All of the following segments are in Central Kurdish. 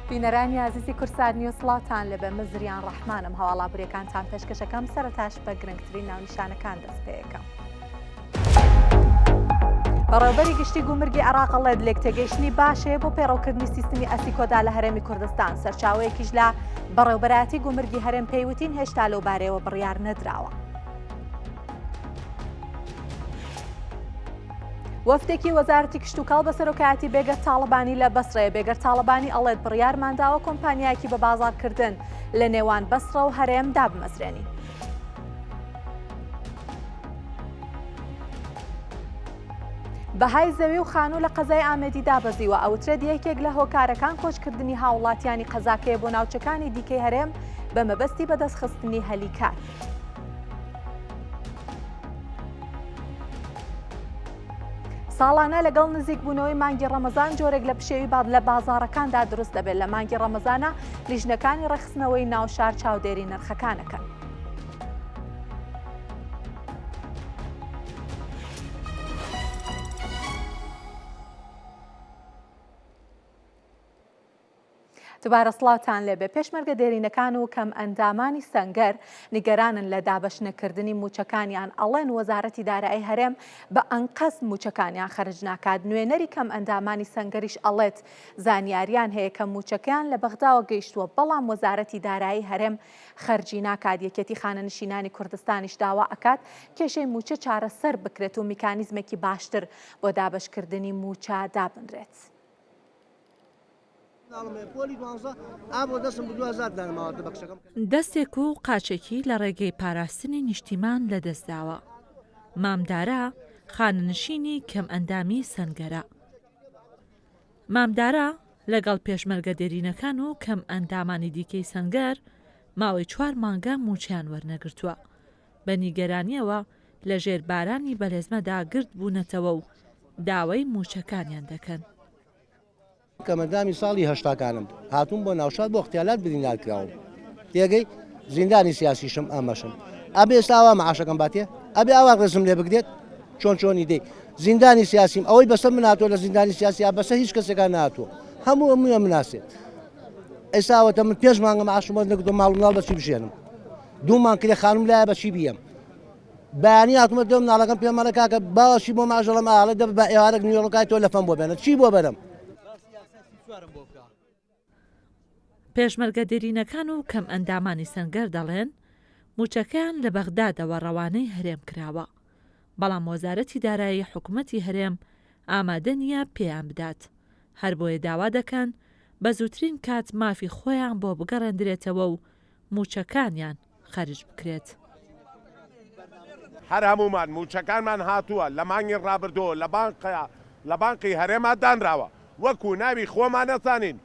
بینەرانی عزیزی کورسانی و سڵاوتان لەبێ مزریان ڕەحمانم هەواڵا بورێکانتان پێشکەشەکەم سەرەتاش بە گرنگترین ناونیشانەکان دەست پێیەکەم. بەڕێوەبەری گشتی گومرگی عێراقەڵێت لێکتێگەیشتنی باشەیە بۆ پێڕەوکردنی سیستمی ئەسیکۆدا لە هەرێمی کوردستان. سەرچاوەیەکیش لە بەڕێوەبەراتی گومرگی هەرێم پێیوتین هێشتا لەو بارەیەوە بڕیار نەدراوە. وەفتێکی وەزارەتی کشتوکاڵ بە سەرۆکایەتی بێگەر تاڵبانی لە بەسڕەیە. بێگەر تاڵبانی ئەڵێت بڕیارمانداوە کۆمپانیایەکی بە بازاڕکردن لە نێوان بەسڕە و هەرێم دابمەزرێنی. بەهای زەوی و خانوو لە قەزای ئامێدی دابەزیوە. ئەوترێت یەکێک لە هۆکارەکان کۆچکردنی هاوڵاتیانی قەزاکەیە بۆ ناوچەکانی دیکەی هەرێم بە مەبەستی بەدەستخستنی هەلیکار. ساڵانە لەگەڵ نزیک بوونەوەی مانگی ڕەمەزان جۆرێک لە پشێوی لە بازاڕەکاندا دروست دەبێت. لە مانگی ڕەمەزانە لیژنەکانی ڕێخستنەوەی ناوشار چاودێری نرخەکانەکەن. دووبارە سڵاوتان لێبێ. پێشمەرگە دێرینەکان و کەم ئەندامانی سەنگەر نیگەرانن لە دابەشنەکردنی موچەکانیان. ئەڵێن وەزارەتی دارایی هەرێم بە ئەنقەس موچەکانیان خەرج ناکات. نوێنەری کەم ئەندامانی سەنگەریش ئەڵێت زانیاریان هەیە کە موچەکەیان لە بەغداوە گەیشتووە، بەڵام وەزارەتی دارایی هەرێم خەرجی ناکات. یەکێتی خانەنشینانی کوردستانیش داوا ئەکات کێشەی موچە چارەسەر بکرێت و میکانیزمێکی باشتر بۆ دابەشکردنی موچە دابنرێت. دەستێک و قاچێکی لە ڕێگەی پاراستنی نیشتیمان لەدەستداوە. مامدارە خانەنشینی کەم ئەندامی سەنگەرە. مامدارە لەگەڵ پێشمەرگە دێرینەکان و کەم ئەندامانی دیکەی سەنگەر ماوەی 4 مانگە موچیان وەرنەگرتووە. بە نیگەرانیەوە لە ژێر بارانی بەلێزمەدا گرت بوونەتەوە و داوای موچەکانیان دەکەن. کەمەندامی ساڵی هەشتاکانم هاتوون بۆ ناوشاد بۆ اختیالات بریندارکراوم. تێگەی زیندانی سیاسیشم ئەمەشم. ئەبێ ئێستا ئاوا مەعاشەکەم باتێ، ئەبێ ئاوا ڕێزم لێ بگرێت چۆنی دەی. زیندانی سیاسیم ئەوەی بەسەر من هاتووە لە زیندانی سیاسی بەسەر هیچ کەسێکان نهاتووە. هەموو ئەموویە مناسێت. ئێستاوەتە من 5 مانگە مەعاشم وەرنەگرتووە، ماڵ و منداڵ بەچی بژێنم. 2 مانگ کرێ خانوم لایە بەچی بیەم. بەیانی هاتوومە دێم ناڵەکەم پێمەڵە کاکە باوەشی بۆ ماژەڵەم ئاڵە دەب بە ئێوارەك نیوەڕۆکای تۆ لە فەم بۆ بێنە چی بۆ بەرم. پێشمەرگە دێرینەکان و کەم ئەندامانی سەنگەر دەڵێن موچەکەیان لە بەغدادەوە ڕەوانەی هەرێم کراوە، بەڵام وەزارەتی دارایی حکوومەتی هەرێم ئامادە نییە پێیان بدات. هەر بۆیە داوا دەکەن بە زووترین کات مافی خۆیان بۆ بگەڕێندرێتەوە و موچەکانیان خەرج بکرێت. هەر هەمومان موچەکانمان هاتووە لە مانگی ڕابردۆ لە بانقی هەرێما دانراوە، وەکو ناوی خۆمان نەزانین.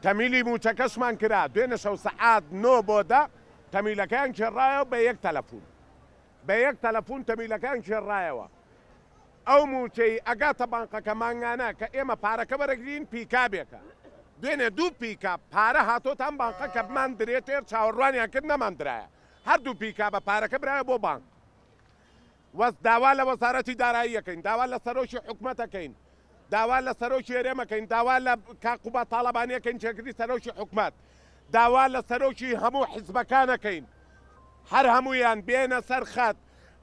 تەمیلی موچەکەشمان کرا دوێنە شەو سەعات 9 بۆ 10 تەمیلەکەیان کێڕایەوە بە یەک تەلەفۆن تەمیلەکەیان کێڕایەوە. ئەو موچەی ئەگاتە بانقەکە مانگانە کە ئێمە پارەکە بەرەگرین پیکابێکە، دوێنێ 2 پیکا پارە هاتۆتان بانقە کە بمان درێتێر چاوەڕوانیان کرد نەماندرایە، هەردوو پیکا بە پارەکە برایە بۆ بانک. داوا لە وەزارەتی دارایی یەکەین، داوا لە سەرۆکی حکوومەتەکەین، داوا لە سەرۆکی هەرێمەکەین، داوا لە کاقوبە تاڵەبانیەکەین چێکردی سەرۆکی حکوومەت، داوا لە سەرۆکی هەموو حیزبەکانەکەین. هەر هەمویان بێنە سەر خەت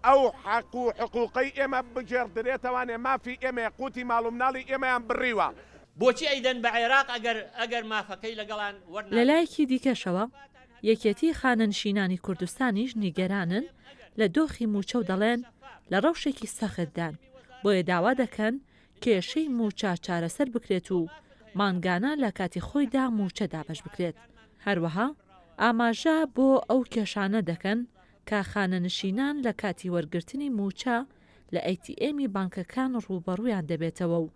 ئەو حەق و حقوقەی ئێمە بگێڕدرێتەوانێ، مافی ئێمە قوتی ماڵ و مناڵی ئێمەیان بڕیوە. بۆچی ئەیدەن بە عێراق ئەگەر مافەکەی لەگەڵان وەرنا. لە لایەکی دیکەشەوە یەکێتی خانەنشینانی کوردستانیش نیگەرانن لە دۆخی موچە و دەڵێن لە ڕەوشێکی سەختدان، بۆیە داوا دەکەن کێشەی موچە چارەسەر بکرێت و مانگانە لە کاتی خۆیدا موچە دابەش بکرێت. هەروەها ئاماژە بۆ ئەو کێشانە دەکەن کە خانەنشینان لە کاتی وەرگرتنی موچە لە ئەیتیئێمی بانکەکان ڕوبەڕوویان دەبێتەوە و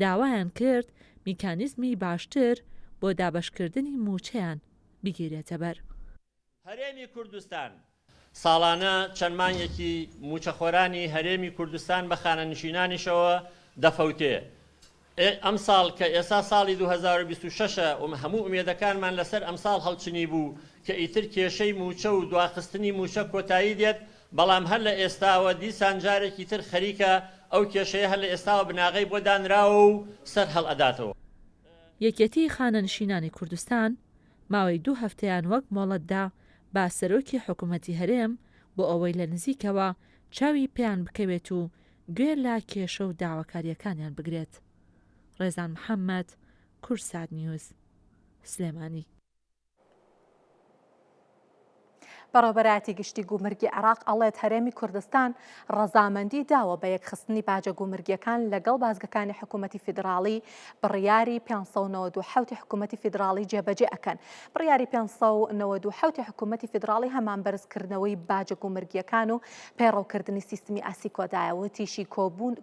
داوایان کرد میکانیزمی باشتر بۆ دابەشکردنی موچەیان بگیرێتە بەر. هەرێمی کوردستان ساڵانە چەند مانگێکی موچەخۆرانی هەرێمی کوردستان بە خانەنشینانیشەوە دەفەوتێ. ئەم ساڵ کە ئێستا ساڵی 2026 هەموو ئومێدەکانمان لەسەر ئەم ساڵ هەڵچنی بوو کە ئیتر کێشەی موچە و دواخستنی موچە کۆتایی دێت، بەڵام هەر لە ئێستاوە دیسان جارێکی تر خەریکە ئەو کێشەیە هەر لە ئێستاوە بناغی بۆ دانراوە و سەر هەڵ ئەداتەوە. یەکێتی خانەنشینانی کوردستان ماوەی 2 هەفتەیان وەک مۆڵەتدا با سەرۆکی حکوومەتی هەرێم بۆ ئەوەی لە نزیکەوە چاوی پێیان بکەوێت و گوێ لا کێشە و داواکاریەکانیان بگرێت. ڕێزان محەممەد، کورسات نیوز، سلێمانی. بەڕێوەبەرایەتی گشتی گومرگی عێراق ئەڵێت هەرێمی کوردستان ڕەزامەندی داوە بە یەکخستنی باجە گومرگیەکان لەگەڵ بازگەکانی حکوومەتی فیدراڵی بڕیاری 597 حکوومەتی فیدراڵی جێبەجێ ئەکەن. بڕیاری 597 حکوومەتی فیدراڵی هەمان بەرزکردنەوەی باجە گومرگیەکان و پێڕەوکردنی سیستمی ئاسیکۆدایە و تیشی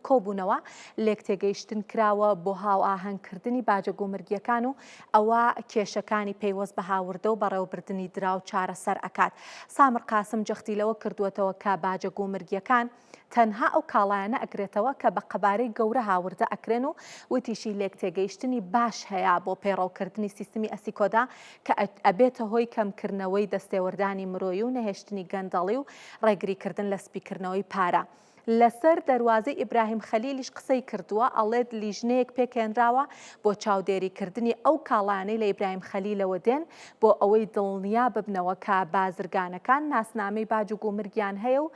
کۆبوونەوە لێک تێگەیشتن کراوە بۆ هاوئاهەنگکردنی باجە گومرگیەکان و ئەوە کێشەکانی پەیوەست بە هاوردە و بەڕێوەبردننی دراو چارەسەر ئەکات. سامر قاسم جەختیلەوە کردووەتەوە کە باجە گومرگیەکان تەنها ئەو کاڵایانە ئەگرێتەوە کە بە قەبارەی گەورە هاوردە ئەکرێن و وتیشی لێک تێگەیشتنی باش هەیە بۆ پێڕەوکردنی سیستمی ئەسیکۆدا کە ئەبێتە هۆی کەمکردنەوەی دەستێوەردانی مرۆیی و نەهێشتنی گەندەڵی و ڕێگریکردن لە سپیکردنەوەی پارە. لەسەر دەواازەی ئیبراهیم خەلیلیش قسەی کردووە ئەڵێت لیژنەیەک پێکێنراوە بۆ چاودێریکردنی ئەو کاڵانەی لە ئیبراهیم خەلیلەوە دێن بۆ ئەوەی دڵنیا ببنەوە کە بازرگانەکان ناسنامەی باج و گومرگیان هەیە و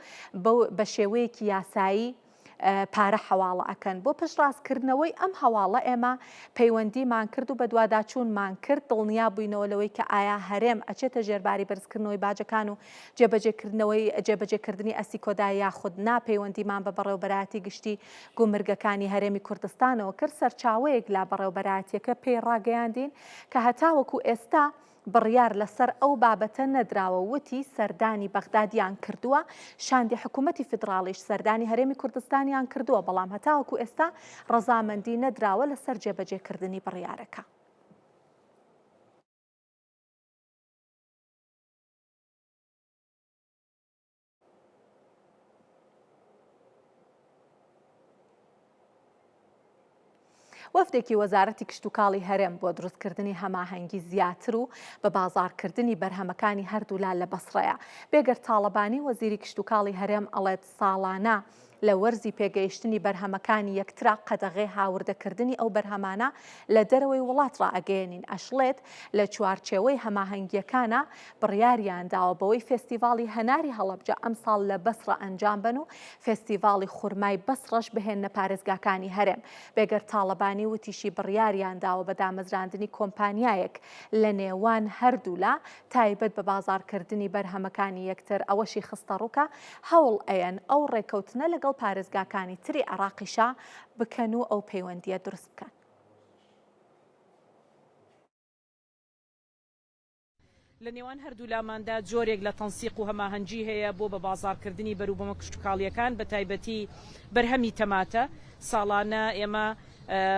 بە شێوەیەکی یاسایی پارە حواڵە ئەکەن. بۆ پشتڕاستکردنەوەی ئەم هەواڵە ئێمە پەیوەندیمان کرد و بە دوواداچوونمان کرد دڵنیا بووینەوە لەوەی کە ئایا هەرێم ئەچێتە ژێرباری بەرزکردنەوەی باجەکان و جێبەجێکردنی ئەسیکۆدا یاخود ناپەیوەندیمان بە بەڕێوەبەرایەتی گشتی گومرگەکانی هەرێمی کوردستانەوە کرد سەرچاوەیەک لا بەڕێوەبەرایەتیەکە پێی ڕاگەیاندین کە هەتاوەکو ئێستا بڕیار لەسەر ئەو بابەتە نەدراوە وتی سەردانی بەغدادیان کردووە شاندی حکوومەتی فیدراڵیش سەردانی هەرێمی کوردستانیان کردووە بەڵام هەتاوەکو ئێستا ڕەزامەندی نەدراوە لەسەر جێبەجێکردنی بڕیارەکە. وەفدێکی وەزارەتی کشتتوکاڵی هەرێم بۆ دروستکردنی هەماهەنگی زیاتر و بە بازارکردنی بەرهەمەکانی هەردوولا لە بەسڕەیە. بێگەر تاڵەبانی وەزیری کشتتوکاڵی هەرێم ئەڵێت ساڵانە لە وەرزی پێگەیشتنی بەرهەمەکانی یەکترا قەدەغێ هاوردەکردنی ئەو بەرهەمانە لە دەرەوەی وڵات ڕائەگەیەنین. ئەشڵێت لە چوارچێوەی هەماهەنگیەکانە بڕیاریان داوە بەوەی فێستیڤاڵی هەناری هەڵەبجە ئەمساڵ لە بەسڕە ئەنجام بن و فێستیڤاڵی خورمای بەسڕەش بهێنە پارێزگاکانی هەرێم. بێگەر تاڵەبانی وتیشی بڕیاریان داوە بە دامەزراندنی کۆمپانیایەک لە نێوان هەردوولا تایبەت بە بازارکردنی بەرهەمەکانی یەکتر ئەوەشی خستە ڕووکە هەوڵ ئەیەن ئەو ڕێکەوتنە لەگەڵ پارێزگاکانی تری عێراقیشا بکەن و ئەو پەیوەندیە دروست بکەن. لە نێوان هەردوو لاماندا جۆرێک لە تەنسیق و هەماهەنگی هەیە بۆ بە بازارکردنی بەروبەمە کشتتوکاڵیەکان بە تایبەتی بەرهەمی تەماتە. ساڵانە ئێمە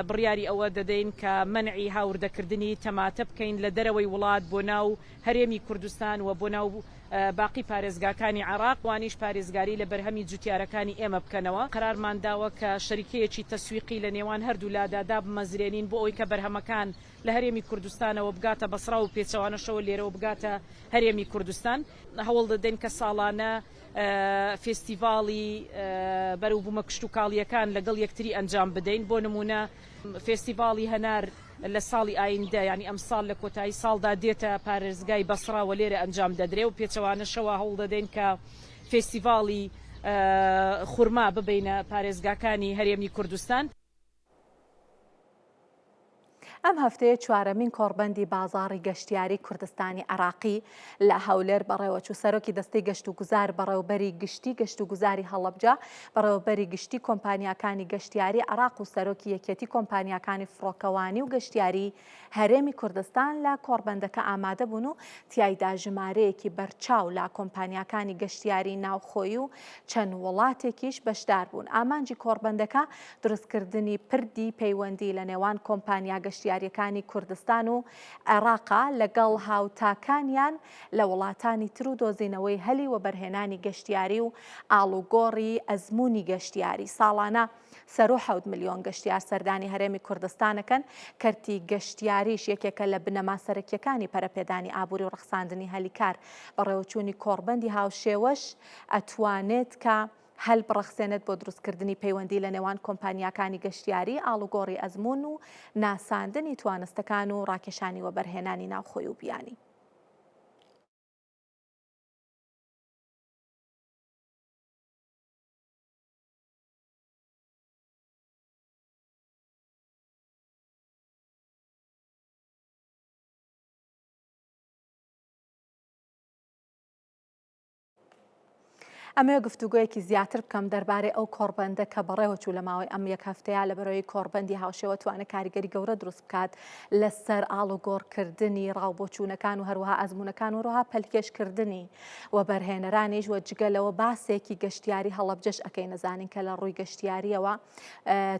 بڕیاری ئەوە دەدەین کە منعی هاوردەکردنی تەماتە بکەین لە دەرەوەی وڵات بۆ ناو هەرێمی کوردستان و بۆ ناو باقی پارێزگاکانی عێراق وانیش پارێزگاری لە بەرهەمی جوتیارەکانی ئێمە بکەنەوە. قەرارمان داوە کە شەریکەیەکی تەسویقی لە نێوان هەردوو لادادا بمەزرێنین بۆ ئەوەی کە بەرهەمەکان لە هەرێمی کوردستانەوە بگاتە بەسڕا و پێچەوانەشەوە لێرەوە بگاتە هەرێمی کوردستان. هەوڵ دەدەین کە ساڵانە فێستیڤاڵی بەروبوومە کشتتوکاڵیەکان لەگەڵ یەکتری ئەنجام بدەین. بۆ نمونە فێستیڤاڵی هەنار لە ساڵی ئایندە ینی ئەم ساڵ لە کۆتایی ساڵدا دێتە پارێزگای بەسڕاوە لێرە ئەنجام دەدرێ و پێچەوانەشەوە هەوڵ دەدەین کە فێستیڤاڵی خورما ببینە پارێزگاکانی هەرێمی کوردستان. ئەم هەفتەیە چوارەمین کۆڕبەندی بازاڕی گەشتیاری کوردستانی عێراقی لە هەولێر بەڕێوەچوو سەرۆکی دەستەی گەشت و گوزار بەڕێوەبەری گشتی گەشت و گوزاری هەڵەبجە بەڕێوەبەری گشتی کۆمپانیاکانی گەشتیاری عێراق و سەرۆکی یەکێتی کۆمپانیاکانی فڕۆکەوانی و گەشتیاری هەرێمی کوردستان لە کۆڕبەندەکە ئامادە بوون و تیایدا ژمارەیەکی بەرچاو لە کۆمپانیاکانی گەشتیاری ناوخۆیی و چەند وڵاتێکیش بەشدار بوون. ئامانجی کۆڕبەندەکە دروستکردنی پردی پەیوەندی لە نێوان کۆمپانیا گەشتیاریەکانی کوردستان و عێراقا لەگەڵ هاوتاکانیان لە وڵاتانی تر و دۆزینەوەی هەلی و بەرهێنانی گەشتیاری و ئاڵوگۆڕی ئەزمموی گەشتیاری. ساڵانە 7 ملیۆن گەشتیار سەردانی هەرێمی کوردستانەکەن. کەرتی گەشتیاریش یەکێکە لە بنەما سەرەکیەکانی پەرەپێدانی ئابووری و ڕەخساندنی هەلیکار. بەڕێوەچوونی کۆڕبەندی هاوشێوەش ئەتوانێت کە هەل بڕەخسێنێت بۆ دروستکردنی پەیوەندی لە نێوان کۆمپانیاکانی گەشتیاری، ئاڵوگۆڕی ئەزمون و ناساندنی توانستەکان و ڕاکێشانی وەبەرهێنانی ناوخۆی و بیانی. ئەمێ گفتوگویەکی زیاتر بکەم دەربارەی ئەو کۆڕبەندە کە بەڕێوە چوو لە ماوەی ئەم یەک هەفتەیە لە بەرەوەی کۆڕبەندی هاوشێوە توانە کاریگەری گەورە دروست بکات لەسەر ئاڵوگۆڕکردنی ڕاوبۆچوونەکان و هەروەها ئەزمونەکان و ڕۆها پەلکێشکردنی وەبەرهێنەرانیش وە جگەلەوە باسێکی گەشتیاری هەڵەبجەش ئەەکەی نەزانین کە لە ڕووی گەشتیاریەوە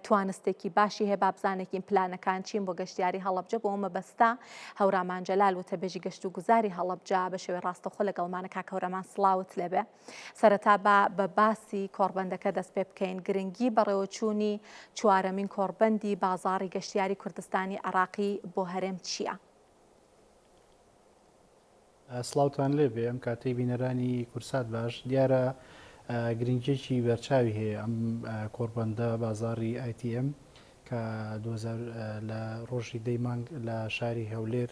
توانستێکی باشی هەیە با بزانێکین پلانەکان چین بۆ گەشتیاری هەڵەبجە بۆ مەبەستا هەورامان جەلال وتەبێژی گەشت و گوزاری هەڵەبجە بە شێوەی ڕاستەوخۆ لەگەڵمانە کاک هەورامان سڵاوت لێبێ. تا بە باسی کۆڕبەندەکە دەست پێ بکەین گرنگی بەڕێوەچوونی چوارەمین کۆڕبەندی بازاڕی گەشتیاری کوردستانی عراقی بۆ هەرێم چییە؟ سڵاوتان لێبێ ئەم کاتەی بینەرانی کورسات باش دیارە گرنگێکی بەرچاوی هەیە ئەم کۆڕبەندە بازاڕی ITM کە لە ڕۆژی دەیمانگ لە شاری هەولێر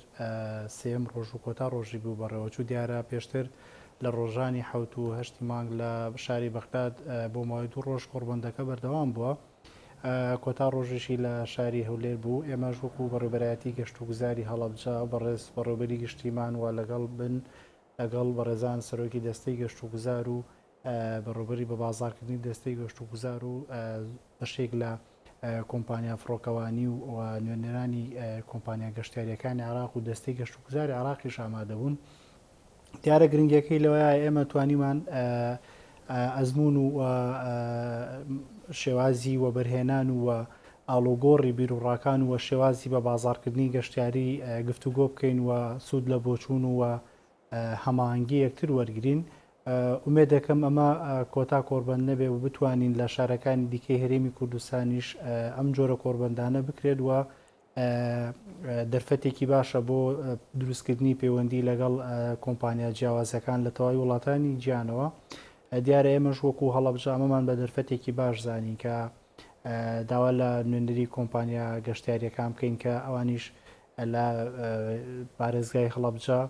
سێم ڕۆژ و کۆتا ڕۆژی بوو بەڕێوەچوو دیارە پێشتر لە ڕۆژانی حوت و هەشتی مانگ لە شاری بەغداد بۆ ماوەی 2 ڕۆژ کۆڕبەندەکە بەردەوام بووە. کۆتا ڕۆژێکی لە شاری هەولێر بوو. ئێمەش وەکو بەڕێوەبەرایەتی گەشت و گوزاری هەڵەبجە بەڕێز بەڕێوەبەری گشتیمان و لەگەڵ بەڕێزان سەرۆکی دەستەی گەشت و گوزار و بەڕێوەبەری بە بازاڕکردنی دەستەی گەشت و گوزار و بەشێک لە کۆمپانیا فڕۆکەوانی و نوێنەرانی کۆمپانیا گەشتیاریەکانی عراق و دەستەی گەشت و گوزاری عراقیش ئامادە بوون. دیارە گرنگەکەی لەوەیە ئێمە توانیمان ئەزمون و شێوازی وەبەرهێنان و ئاڵوگۆڕی بیرروڕاکان و شێوازی بە بازاڕکردنی گەشتیاری گفتوگۆ بکەین و سوود لە بۆچوون و هەماهەنگی یەکتر وەرگین. ئومێد دەکەم ئەمە کۆتا کۆڕبەند نەبێ و بتوانین لە شارەکانی دیکەی هەرێمی کوردستانیش ئەم جۆرە کۆڕبەندانە بکرێت و دەرفەتێکی باشە بۆ دروستکردنی پەیوەندی لەگەڵ کۆمپانیا جیاوازەکان لە تەواوی وڵاتانی گیانەوە. دیارە ئێمەش وەکو هەڵەبجە ئەمەمان بە دەرفەتێکی باش زانین کە داوا لە نوێنەری کۆمپانیا گەشتیاریەکان بکەین کە ئەوانیش لە پارێزگای هەڵەبجە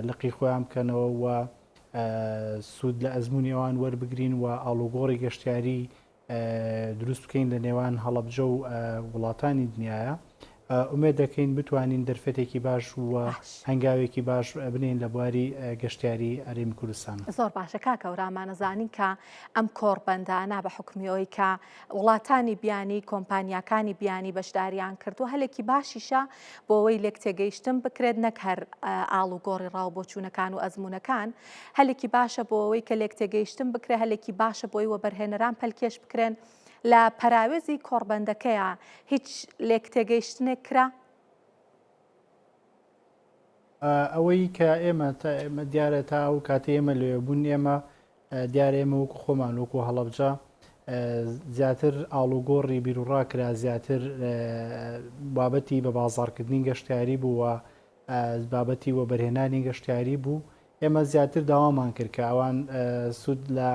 لقی خۆیان بکەنەوە و سوود لە ئەزمموی ئەوان وەربگرین و ئاڵوگۆڕی گەشتیاری دروست بکەین لە نێوان هەڵەبجە و وڵاتانی دنیاە. ئومێد دەکەین بتوانین دەرفەتێکی باش و هەنگاوێکی باش بنین لە بواری گەشتیاری هەرێمی کوردستان. زۆر باشە کاکە هەورامانەزانین کە ئەم کۆڕبەندانە بە حکمیەوەی کە وڵاتانی بیانی کۆمپانیاکانی بیانی بەشداریان کردو هەلێکی باشیشە بۆ ئەوەی لێک تێگەیشتن بکرێت نەک هەر ئاڵوگۆڕی ڕاوبۆچوونەکان و ئەزمونەکان هەلێکی باشە بۆ ئەوەی کە لێک تێگەیشتن بکرێت هەلێکی باشە بۆی وەبەرهێنەران پەلکێش بکرێن لە پەراوێزی کۆڕبەندەکەیە هیچ لێک تێگەیشتنێک کرا؟ ئەوەی کە ئێمە دیارە تا ئەو کاتی ئێمە لێبوون ئێمە دیارە ئێمە وەکو خۆمان وەکو هەڵەبجە زیاتر ئاڵوگۆڕی بیرروڕاکرا زیاتر بابەتی بە بازاڕکردنی گەشتیاری بوو و بابەتی وەبەرهێنانی گەشتیاری بوو. ئێمە زیاتر داوامان کرد کە ئەوان سوود لە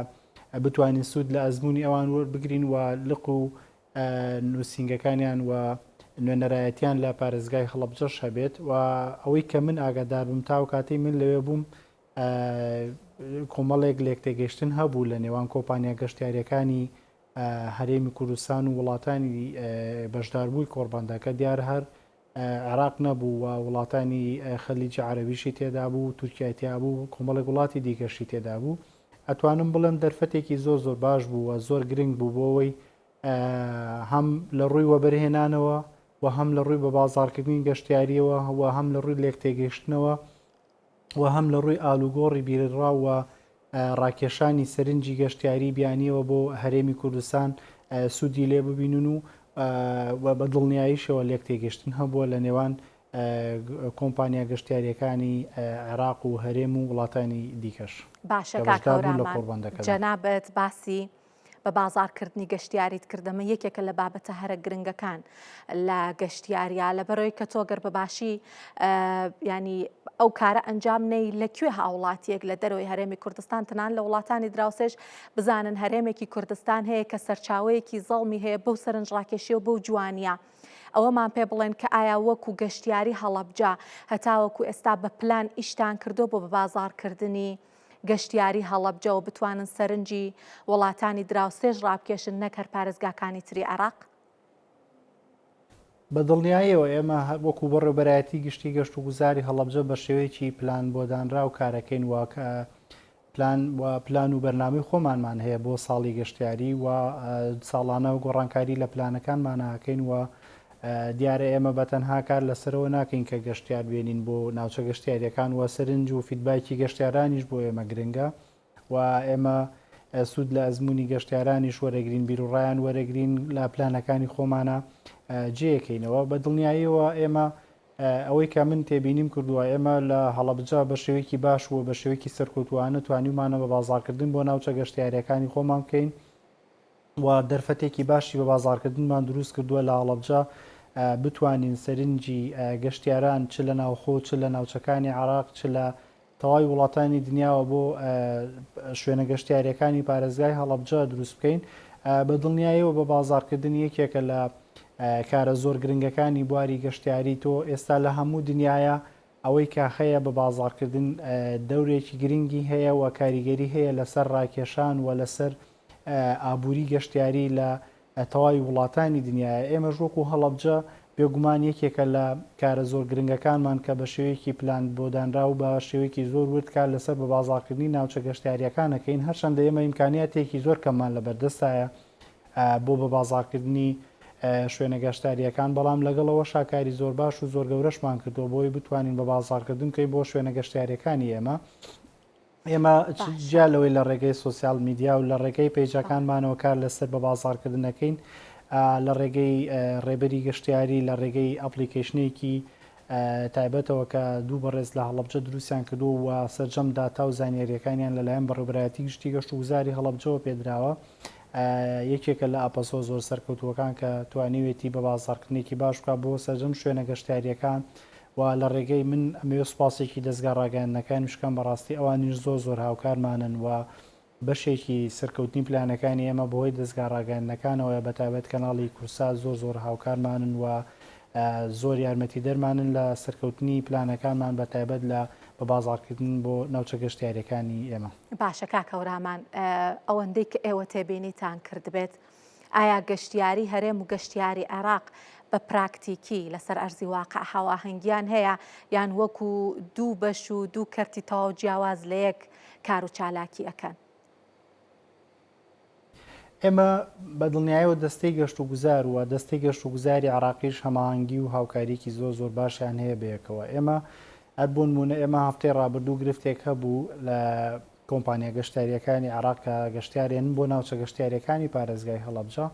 بتوانین سوود لە ئەزمموی ئەوان وەربگرین و لق و نووسنگەکانیان و نوێنەرایەتیان لە پارێزگای هەڵەبجەش هەبێت و ئەوەی کە من ئاگادار بووم تا و کاتەی من لەوێ بووم کۆمەڵێک لێک تێگەشتن هەبوو لە نێوان کۆمپانیا گەشتیاریەکانی هەرێمی کوردستان و وڵاتانی بەشداربووی کۆڕبەندەکە دیار هەر عراق نەبوو و وڵاتانی خەلیجی عەرەبیشی تێدا بوو، تورکیا بوو، کۆمەڵێک وڵاتی دیکەشی تێدا بوو. ئەتوانم بڵێم دەرفەتێکی زۆر باش بوو و زۆر گرنگ بوو بۆەوەی هەم لە ڕووی وەبەرهێنانەوە و هەم لە ڕووی بە بازاڕکردنی گەشتیاریەوە و هەم لە ڕووی لێک تێگەیشتنەوە و هەم لە ڕووی ئالوگۆڕی بیرڕا و ڕاکێشانی سەرنجی گەشتیاری بیانیەوە بۆ هەرێمی کوردستان سوودی لێ ببینن و بە دڵنیاییشەوە لێک تێگەشتن هەبووە لە نێوان کۆمپانیا گەشتیاریەکانی عێراق و هەرێم و وڵاتانی دیکەش. باشە کاکەورامان جەنابەت باسی بە بازاڕکردنی گەشتیاریت کردەمە یەکێکە لە بابەتە هەرە گرنگەکان لە گەشتیاریا لەبەرەوەی کە تۆگەر بەباشی ینی ئەو کارە ئەنجام نەی لەکوێ هاوڵاتیەک لە دەرەوەی هەرێمی کوردستان تەنان لە وڵاتانی دراوسێش بزانن هەرێمێکی کوردستان هەیە کە سەرچاوەیەکی زەڵمی هەیە بەو سەرنجڕاکێشی و بەو جوانیە. ئەوەمان پێ بڵێن کە ئایا وەکو گەشتیاری هەڵەبجە هەتاوەکو ئێستا بە پلان ئیشتان کردو بۆ بە بازاڕکردنی گەشتیاری هەڵەبجە و بتوانن سەرنجی وڵاتانی دراوسێژ ڕابکێشن نەک هەر پارێزگاکانی تری عێراق؟ بە دڵنیاییەوە ئێمە وەکو بە ڕێبەرایەتی گشتی گەشت و گوزاری هەڵەبجە بە شێوەیەکی پلان بۆ دانرا و کارەکەین واکە پلان و بەرنامەی خۆمانمان هەیە بۆ ساڵی گەشتیاری و ساڵانە و گۆڕانکاری لە پلانەکانمانەکەین و دیارە ئێمە بەتەنها کار لەسەرەوە ناکەین کە گەشتیار بێنین بۆ ناوچە گەشتیاریەکان و سەرنج و فیدباکی گەشتیارانیش بۆ ئێمە گرنگە و ئێمە سوود لە ئەزمموی گەشتیارانیش وەرەگرین بیرروڕایان وەرەگرین لە پلانەکانی خۆمانە جێەکەینەوە. بە دڵنیاییەوە ئێمە ئەوەی کە من تێبینیم کردووە ئێمە لە هەڵەبجە بە شێوەیەکی باش و بە شێوەیەکی سەرکەوتووانە توانیمانە بە بازارکردن بۆ ناوچە گەشتیاریەکانی خۆمان بکەین و دەرفەتێکی باشی بە بازارکردنمان دروست کردووە لە هەڵەبجە بتوانین سەرنجی گەشتیاران چ لە ناوخۆ چ لە ناوچەکانی عێراق چ لە تەواوی وڵاتانی دنیاوە بۆ شوێنە گەشتیاریەکانی پارێزگای هەڵەبجە دروست بکەین. بە دڵنیاییەوە بە بازارکردن یەکێکە لە کارە زۆر گرنگەکانی بواری گەشتیاری تۆ ئێستا لە هەموو دنیاە ئەوەی کاخەیە بە بازارکردن دەورێکی گرنگی هەیە و کاریگەری هەیە لەسەر ڕاکێشان و لەسەر ئابووری گەشتیاری لە تەواوی وڵاتانی دنیاە. ئێمە ژوەکو هەڵەبجە بێگومان یەکێکە لە کارە زۆر گرنگەکانمان کە بە شێوەیەکی پلان بۆ دانرا و بە شێوەیەکی زۆر وردکار لەسەر بە بازارکردنی ناوچە گەشتیاریەکانەکەین هەرچەندە ئێمە ئیمکانیاتێکی زۆر کەممان لە بەردەستایە بۆ بە بازارکردنی شوێنە گەشتاریەکان، بەڵام لەگەڵەوە شاکاری زۆر باش و زۆر گەورەشمان کردەوە بۆی بتوانین بە بازارکردن بکەین بۆ شوێنە گەشتیاریەکانی ئێمە جیا لەوەی لە ڕێگەی سوسیال میدیا و لە ڕێگەی پێیجەکانمانەوە کار لەسەر بە بازارکردنەکەین لە ڕێگەی ڕێبەری گەشتیاری لە ڕێگەی ئەپلیکیشنێکی تایبەتەوە کە دوو بەڕێز لە هەڵەبجە دروستیان کردو و سەرجەم داتا و زانیاریەکانیان لەلایەن بەڕێبەرایەتی گشتی گەشت و گوزاری هەڵەبجەوە پێدراوە. یەکێکە لە ئاپەسۆ زۆر سەرکەوتووەکان کە توانیوێتی بە بازارکردنێکی باش بکات بۆ سەرجەم شوێنە گەشتیاریەکان و لە ڕێگەی من ئەمێ سوپاسێکی دەستگا ڕاگەیاندنەکانی شکەم بەڕاستی ئەوانیش زۆر هاوکارمانن و بەشێکی سەرکەوتنی پلانەکانی ئێمە بەهۆی دەستگا ڕاگەیاندنەکانەوە بەتابەت کەناڵی کورسات زۆر هاوکارمانن و زۆر یارمەتی دەرمانن لە سەرکەوتنی پلانەکانمان بەتایبەت لە بە بازارکردن بۆ ناوچە گەشتیاریەکانی ئێمە. باشە کاکەورامان، ئەوەندەی کە ئێوە تێبینیتان کردبێت، ئایا گەشتیاری هەرێم و گەشتیاری عێراق بە پراکتیکی لەسەر ئەرزی واقع هاواهەنگیان هەیە یان وەکو دوو بەش و دوو کەرتی تەواو جیاواز لە یەک کار و چالاکی ئەەکەن؟ ئێمە بە دڵنیاییەوە دەستەی گەشت و گوزار و دەستەی گەشت و گوزاری عێراقیش هەماهەنگی و هاوکاریکی زۆر باشیان هەیە بەیەکەوە. ئێمە بۆ نمونە ئێمە هەفتەی ڕابردوو گرفتێک هەبوو لە کۆمپانیا گەشتیاریەکانی عێراق کە گەشتیارێن بۆ ناوچە گەشتیاریەکانی پارێزگای هەڵەبجە.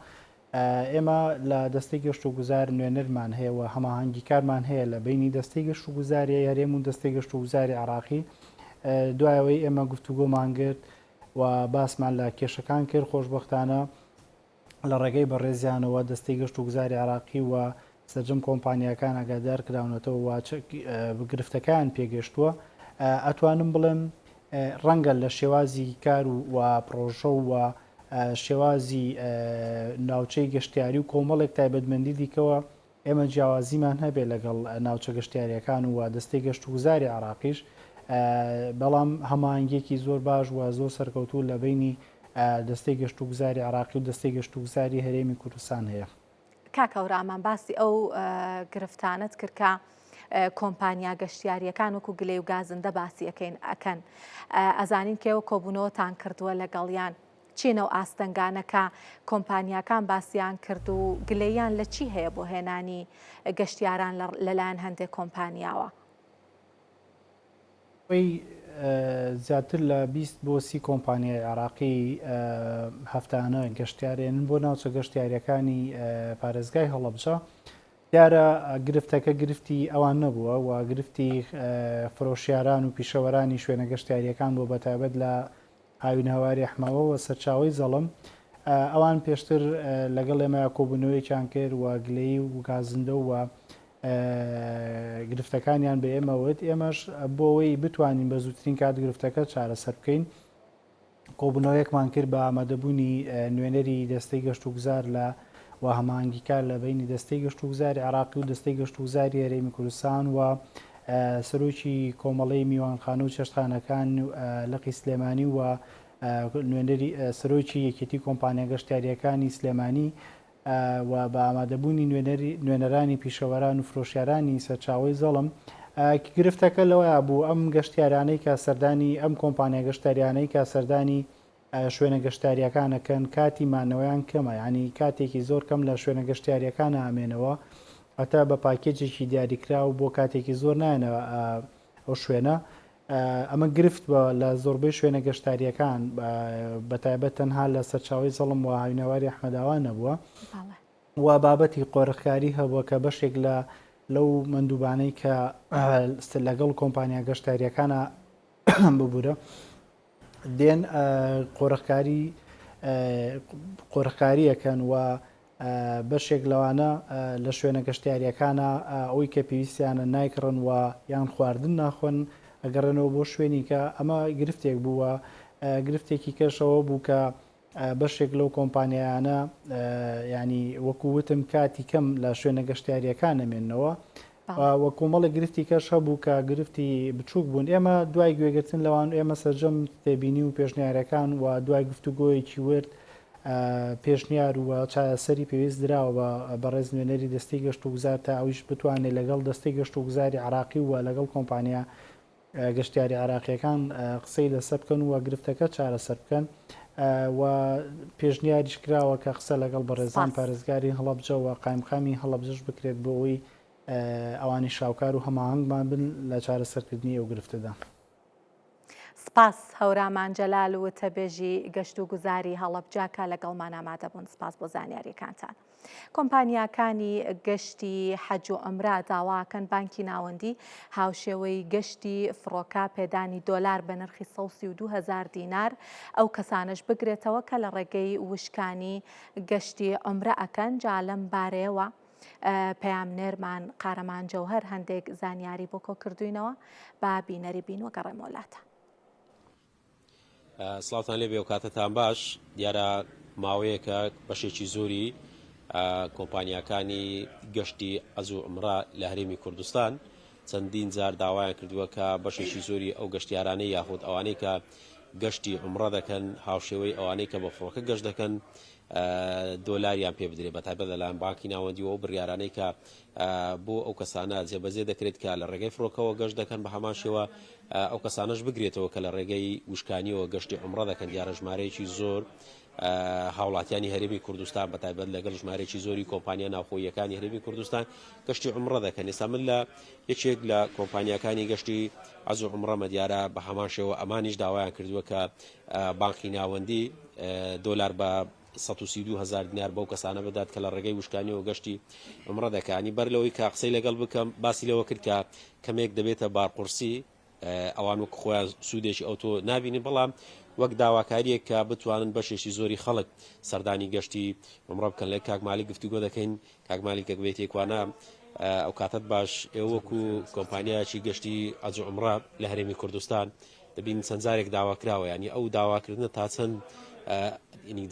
ئێمە لە دەستەی گەشت و گوزار نوێنەرمان هەیە و هەماهەنگی کارمان هەیە لە بینی دەستەی گەشت و گوزاری هەرێم و دەستەی گەشت و گوزاری عێراقی. دوایەوەی ئێمە گفتوگۆمان کرد و باسمان لە کێشەکان کرد، خۆشبەختانە لە ڕێگەی بەڕێزیانەوە دەستەی گەشت و گوزاری عێراقی و سەرجەم کۆمپانیەکان ئاگادار کراونەتەوە و گرفتەکان پێگەشتووە. ئەتوانم بڵێم ڕەنگە لە شێوازی کار و پرۆژە و شێوازی ناوچەی گەشتیاری و کۆمەڵێک تایبەتمەندی دیکەوە ئێمە جیاوازیمان هەبێت لەگەڵ ناوچە گەشتیاریەکان و دەستەی گەشت و گوزاری عێراقیش، بەڵام هەماهەنگێکی زۆر باش و زۆر سەرکەوتوو لە بینی دەستەی گەشت و گوزاری عێراقی و دەستەی گەشت و گوزاری هەرێمی کوردستان هەیە. کاکەورامان باسی ئەو گرفتانت کرد کە کۆمپانیا گەشتیاریەکان وەکو گلەی و گازندە باسی ئەەکەن، ئەزانین کێوە کۆبوونەوەتان کردووە لەگەڵیان، چینەوە ئاستەنگانەکە کۆمپانیاکان باسییان کرد و گلەیان لە چی هەیە بۆ هێنانی گەشتیاران لەلایەن هەندێک کۆمپانیاوە؟ زیاتر لە 20 بۆ 30 کۆمپانیای عێراقی هەفتانە گەشتیارێنن بۆ ناوچە گەشتیاریەکانی پارێزگای هەڵەبجە. دیارە گرفتەکە گرفتی ئەوان نەبووە و گرفتی فرۆشیاران و پیشەوەرانی شوێنە گەشتیاریەکان بۆ بەتایبەت لە هاوین هەواری ئەحمەوە و سەرچاوی زەڵم. ئەوان پێشتر لەگەڵ ئێمە کۆبوونەوەیان کرد و گلەی و گازندە و گرفتەکانیان بە ئێمەوت ئێمەش بۆەوەی بتوانین بە زووترین کات گرفتەکە چارەسەر بکەین کۆبوونەوەیەکمان کرد بە ئامادەبوونی نوێنەری دەستەی گەشت و گوزار لە و هەماهنگگیکار لە بینی دەستەی گەشت و گوزاری عراقی و دەستەی گەشت و گوزاری هەرێمی کوردستان و سەرۆکی کۆمەڵەی میوانخانە و چێشتخانەکان لەقی سلێمانی و نوێنەری سەرۆکی یەکێتی کۆمپانیا گەشتیاریەکانی سلێمانی و بە ئامادەبوونی نوێنەرانی پیشەوەران و فرۆشیارانی سەرچاوی زەڵم گرفتەکە لەوەیە بوو ئەم گەشتیارانەی کە سەردانی ئەم کۆمپانیا گەشتاریانەی کە سەردانی شوێنە گەشتاریەکانەکەن کاتی مانەوەیان کەمە ینی کاتێکی زۆر کەم لە شوێنە گەشتیاریەکان ئامێنەوە ئەتا بە پاکێجێکی دیاریکرا و بۆ کاتێکی زۆر نایەنەوە ئەو شوێنە ئەمە گرفت بە لە زۆربەی شوێنە گەشتاریەکان بەتایبەت تەنها لە سەرچاوی زەڵم و هاوینەواری ئەحمەداوان نەبووە و بابەتی قۆرەخکاری هەبووە کە بەشێک لەو مندوبانەی کە لەگەڵ کۆمپانیا گەشتاریەکانە ببوورە دێن قۆرەخکاریەکەن و بەشێک لەوانە لە شوێنە گەشتیاریەکانە ئەوەی کە پێویستیانە نایکڕن و یان خواردن ناخۆن ئەگەڕێنەوە بۆ شوێنی کە ئەمە گرفتێک بووە گرفتێکی کەشەوە بوو کە بەشێک لەو کۆمپانیایانە ینی وەکووتم کاتی کەم لە شوێنە گەشتیاریەکان نەمێننەوە وە کۆمەڵی گرفتی کەش هەبوو کە گرفتی بچووک بوون ئێمە دوای گوێگرتن لەوان ئێمە سەرجەم تێبینی و پێشنیارەکان و دوای گفتوگۆیەکی ورد پێشنیار و چاسەری پێویست درراوە بەڕێز نوێنەری دەستی گەشت و گوزار تا ئەویش بتوانێت لەگەڵ دەستی گەشت و گوزاری عراقی و لەگەڵ کۆمپانیا گەشتیاری عراقیەکان قسەی لەسەر بکەن و گرفتەکە چارەسەر بکەن و پێشنیاریش کراوە کە قسە لەگەڵ بەڕێزان پارێزگاری هەڵەبجە و قایمقامی هەڵەبجەش بکرێت بۆ ئەوەی ئەوانی شاوکار و هەماهنگمان بن لە چارەسەرکردنی ئەو گرفتەدا. سپاس هەورامان جەلال و تەبێژی گەشت و گوزاری هەڵەبجاکە لەگەڵمان ئامادە بوون. سپاس بۆ زانیاریەکانتان. کۆمپانیاکانی گەشتی حەج و ئەمرا داواکەن بانکی ناوەندی هاوشێوەی گەشتی فڕۆکە پێدانی دۆلار بە نرخی 132,000 دینار ئەو کەسانش بگرێتەوە کە لە ڕێگەی وشکانی گەشتی ئەمرا ئەکەن. جا لەم بارەیەوە پەیامنێرمان قارەمان جەوهەر هەندێک زانیاری بۆ کۆ کردوینەوە با بینەری بین و گەڕێمە وڵاتە. سڵاوتان لێ بێ و کاتتان باش. دیارە ماوەیەکە بەشێکی زۆری کۆمپانیاکانی گەشتی ئەز و ئەمرا لە هەرێمی کوردستان چەندین جار داوایان کردووە کە بەشێکی زۆری ئەو گەشتیارانەی یاخود ئەوانەی کە گەشتی ئەمرا دەکەن هاوشێوەی ئەوانەی کە بە فڕۆکە گەشت دەکەن دۆلاریان پێ بدرێت بەتایبەت لەلایەن بانکی ناوەندیەوە و بڕیارانەی کە بۆ ئەو کەسانە جێبەجێ دەکرێت کە لە ڕێگەی فڕۆکەوە گەشت دەکەن بە هەمان شێوە ئەو کەسانەش بگرێتەوە کە لە ڕێگەی وشکانیەوە گەشتی عومرە دەکەن. دیارە ژمارەیەکی زۆر هاوڵاتیانی هەرێمی کوردستان بەتایبەت لەگەڵ ژمارەیەکی زۆری کۆمپانیا ناوخۆییەکانی هەرێمی کوردستان گەشتی عومرە دەکەن. ئێستا من لە یەکێک لە کۆمپانیاکانی گەشتی ئەز و عومرەمە دیارە بە هەمان شێوە ئەمانیش داوایان کردووە کە بانکی ناوەندی دۆلار بە 132,000 دینار بەو کەسانە بدات کە لە ڕێگەی وشکانیەوە گەشتی عومرە دەکانی. بەر لەوەی کە قسەی لەگەڵ بکەم باسی لەوە کرد کە کەمێک دەبێتە بارقورسی ئەوان وەک خۆیان سوودێکی ئەوتۆ نبینی، بەڵام وەک داواکاریەک کە بتوانن بەشێکی زۆری خەڵک سەردانی گەشتی عومرە بکەن. لە کاکمالی گفتوگۆ دەکەین کاکمالی کە بێتێکوانە ئەو کاتت باش ئێوە وەکو کۆمپانیایکی گەشتی ئەز و عومرە لە هەرێمی کوردستان دەبین چەند جارێک داواکراوە، ینی ئەو داواکردنە تا چەند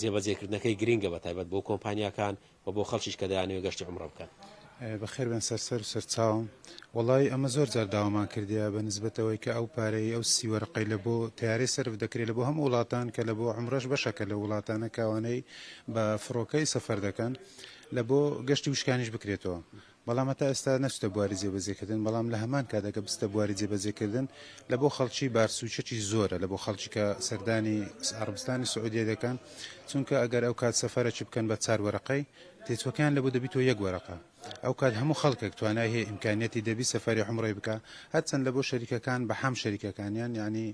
جێبەجێکردنەکەی گرنگە بەتایبەت بۆ کۆمپانیاکان و بۆ خەڵکیش کە دەیانەوێت گەشتی عومرە بکەن. بەخێر بن سەرسەر و سەرچاوم. وڵی ئەمە زۆر جار داوامان کردیا بە نسبەتەوەی کە ئەو پارەی ئەو سیوەرقەی لە بۆ تیاری سرف دەکرێت لە بۆ هەموو وڵاتان کە لە بۆ عومرەش بەشەکە لە وڵاتانە کاوانەی بە فڕۆکەی سەفەر دەکەن لە بۆ گەشتی وشکانیش بکرێتەوە. بەڵام تا ئێستا نەچتە بواری جێبەجێکردن، بەڵام لە هەمان کاتێکە بستە بواری جێبەجێکردن لە بۆ خەڵکی بارسوچەکی زۆرە لە بۆ خەڵکی کە سەردانی عەربستانی سعودیە دەکەن، چونکە ئەگەر ئەو کات سەفەرەکی بکەن بە 4 وەرەقەی تێچوەکان لە بۆ دەبیتەوە 1 وەرەقە. ئەو کات هەموو خەڵکێک توانای هەیە ئیمکانیەتی دەبی سەفەری عومرەی بکە، هەرچەند لە بۆ شەریکەکان بە حەم شەریکەکانیان یعنی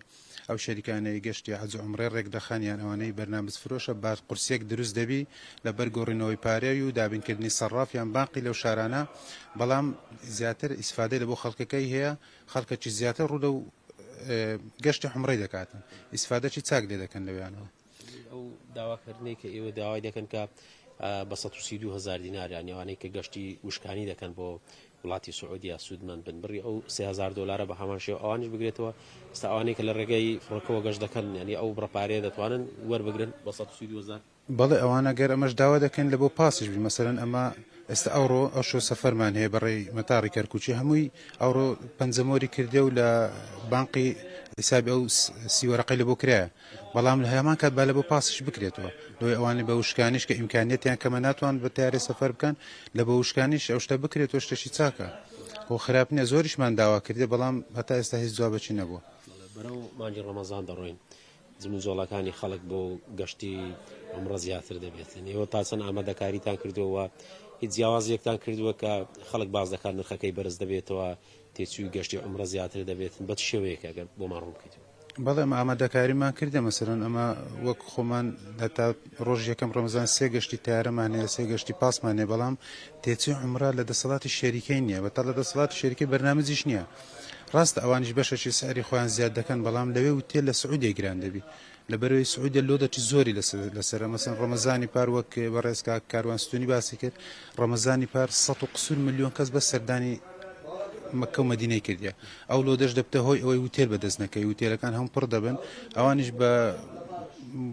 ئەو شەریکانەی گەشتی حەج و عومرەی ڕێک دەخانیان ئەوانەی بەرنامج فرۆشە با قورسێک دروست دەبی لە بەرگۆڕینەوەی پارەی و دابینکردنی سەرڕافیان باقی لەو شارانە، بەڵام زیاتر ئیسفادەی لە بۆ خەڵکەکەی هەیە، خەڵکەکی زیاتر ڕوو لەو گەشتی عومرەی دەکاتن، ئیسفادەی چاک لێ دەکەن لەویانەوە. ئەو داواکردنەی کە ئێوە داوای دەکەن کە بە 132,000 دینار یانەوانەی کە گەشتی وشکانی دەکەن بۆ وڵاتی سعودیا سوودمان بن بڕی ئەو 3000 دلار بە هەمان شێوە ئەوانش بگرێتەوە ئێستا ئەوانەی کە لە ڕێگەی فڕۆکەوە گەشت دەکەن ینی ئەو بڕەپارەیە دەتوانن وەربگرن بە 130,000. بەڵێ ئەوانە گەر ئەمەش داوا دەکەن لە بۆ پاسیش بی مەسەرەن ئەمە ئێستا ئەوڕۆ ئەو شۆ سەفەرمان هەیە بەڕێی مەتاڕی کەرکوچی هەمووی ئەوڕۆ پەنجەمۆری کردێ و لە بانقی حسابی ئەو سیوەرەقەی لە بۆ کرایە بەڵام لە هەمان کات با لە بۆ پاسش بکرێتەوە لۆی ئەوانەی بە وشکانیش کە ئیمکانیەتیان کەمە ناتوان بە تیارێ سەفەر بکەن لە بە وشکانیش ئەو شتە بکرێتەوە شتێکی چاکە بۆ خراپ نییە زۆریشمان داوا کردێ بەڵام هەتا ئێستا هیچ جوابەچی نەبووە. بەرەو مانگی ڕەمەزان دەڕۆین زم و زۆڵەکانی خەڵک بۆ گەشتی عومرە زیاتر دەبێتن ئێوە تا چەند ئامادەکاریتان کردووە هیچ جیاوازیەکتان کردووە کە خەڵک باز دەکات نرخەکەی بەرز دەبێتەوە تێچووی گەشتی عومرە زیاتر دەبێتن بە شێوەیەکە ئەگەر بۆمان ڕوون بکەیت. بەڵێ ئامادەکاریمان کردە مەسەرەن ئەمە وەک خۆمان هەتا ڕۆژ یەکەم ڕەمەزان 3 گەشتی تیارەمان هەیە 3 گەشتی پاسمان هەیە بەڵام تێچووی عومرە لە دەسەڵاتی شەریکەی نییە بەتا لە دەسەڵاتی شەریکەی بەرنامجیش نییە ڕاست ئەوانیش بەشەشی سەری خۆیان زیاد دەکەن بەڵام لەوێ وتێل لە سعودی گران دەبی لەبەرەوەی سعودی لۆدەی زۆری لەسەر مەسەن ڕەمەزانی پار وەک بەڕێزکا کاروانستونی باسی کرد ڕەمەزانی پار 100 ملیۆن کەس بە سەردانی مەکە و مەدینەی کردیا ئەو لۆدەش دەبتە هۆی ئەوەی وتێل بەدەست نەکەی وتێلەکان هەم پڕ دەبن ئەوانیش بە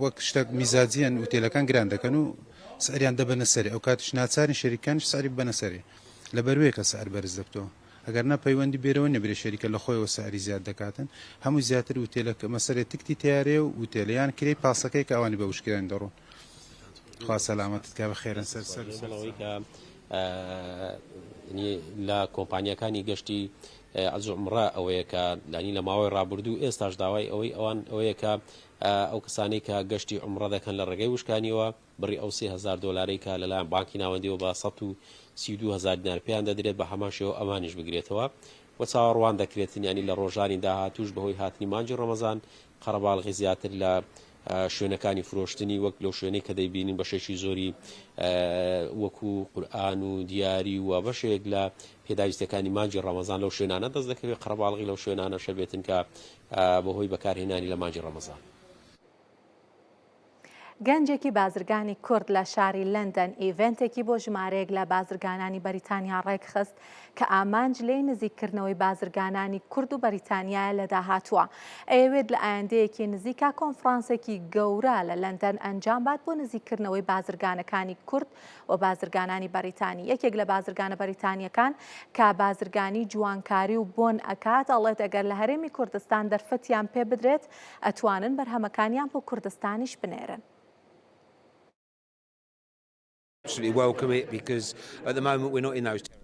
وەک شتێک میزاجیان وتێلەکان گران دەکەن و سەریان دەبەنە سەری ئەو کاتیش ناچاری شەریکانش ساری بنە سەری لەبەروەیە کە سەر بەرز دەبتەوە ئەگەر نەپەیوەندی بێرەوە نەبرێ شەریکە لە خۆیەوە ساری زیاد دەکاتن هەموو زیاتر وتێلەکە مەسەرێت تکتی تیارێ و وتێلیان کرێی پاسەکەی کە ئەوانی بە وشکیان دەڕۆن خوا سەلامەتت کا بە خێرن سەرەوەی کە لە کۆمپانیەکانی گەشتی عزومڕە ئەوەیە کە لانی لە ماوەی ڕابردوو ئێستاش داوای ئەوەیە کە ئەو کەسانی کە گەشتی عومڕە دەکەن لە ڕێگەی وشکانیەوە بڕی ئەو 3000 دلاری کە لەلایەن بانکی ناوەندیەوە بە 132,000 دینار پێیان دەدرێت بە هەمان شێوە ئەمانیش بگرێتەوە و چاوەڕوان دەکرێتن ینی لە ڕۆژانی داهاتوش بەهۆی هاتنی مانجی ڕەمەزان قەرەباڵغی زیاتر لە شوێنەکانی فرۆشتنی وەک لەو شوێنەی کە دەیبینین بەشێکی زۆری وەکو قورئان و دیاری و بەشێک لە پێداویستەکانی مانجی ڕەمەزان لەو شوێنانە دەست دەکەوێت قەرەباڵغی لەو شوێنانە شەبێتن کە بەهۆی بەکارهێنانی لە مانجی ڕەمەزان. گەنجێکی بازرگانی کورد لە شاری لەندەن ئیڤنتێکی بۆ ژمارەیەک لە بازرگانانی بەریتانیا ڕێکخست کە ئامانج لێی نزیککردنەوەی بازرگانانی کورد و بەریتانیا لە داهاتووە ئەوێت لە ئایندەیەکی نزیکا کۆنفرانسێکی گەورە لە لەندەن ئەنجام بات بۆ نزیککردنەوەی بازرگانەکانی کورد و بازرگانانی بەریتانی یەکێک لە بازرگانە بەریتانیەکان کە بازرگانی جوانکاری و بۆن ئەکات ئەڵێت ئەگەر لە هەرێمی کوردستان دەرفەتیان پێ بدرێت ئەتوانن بەرهەمەکانیان بۆ کوردستانیش بنێرن.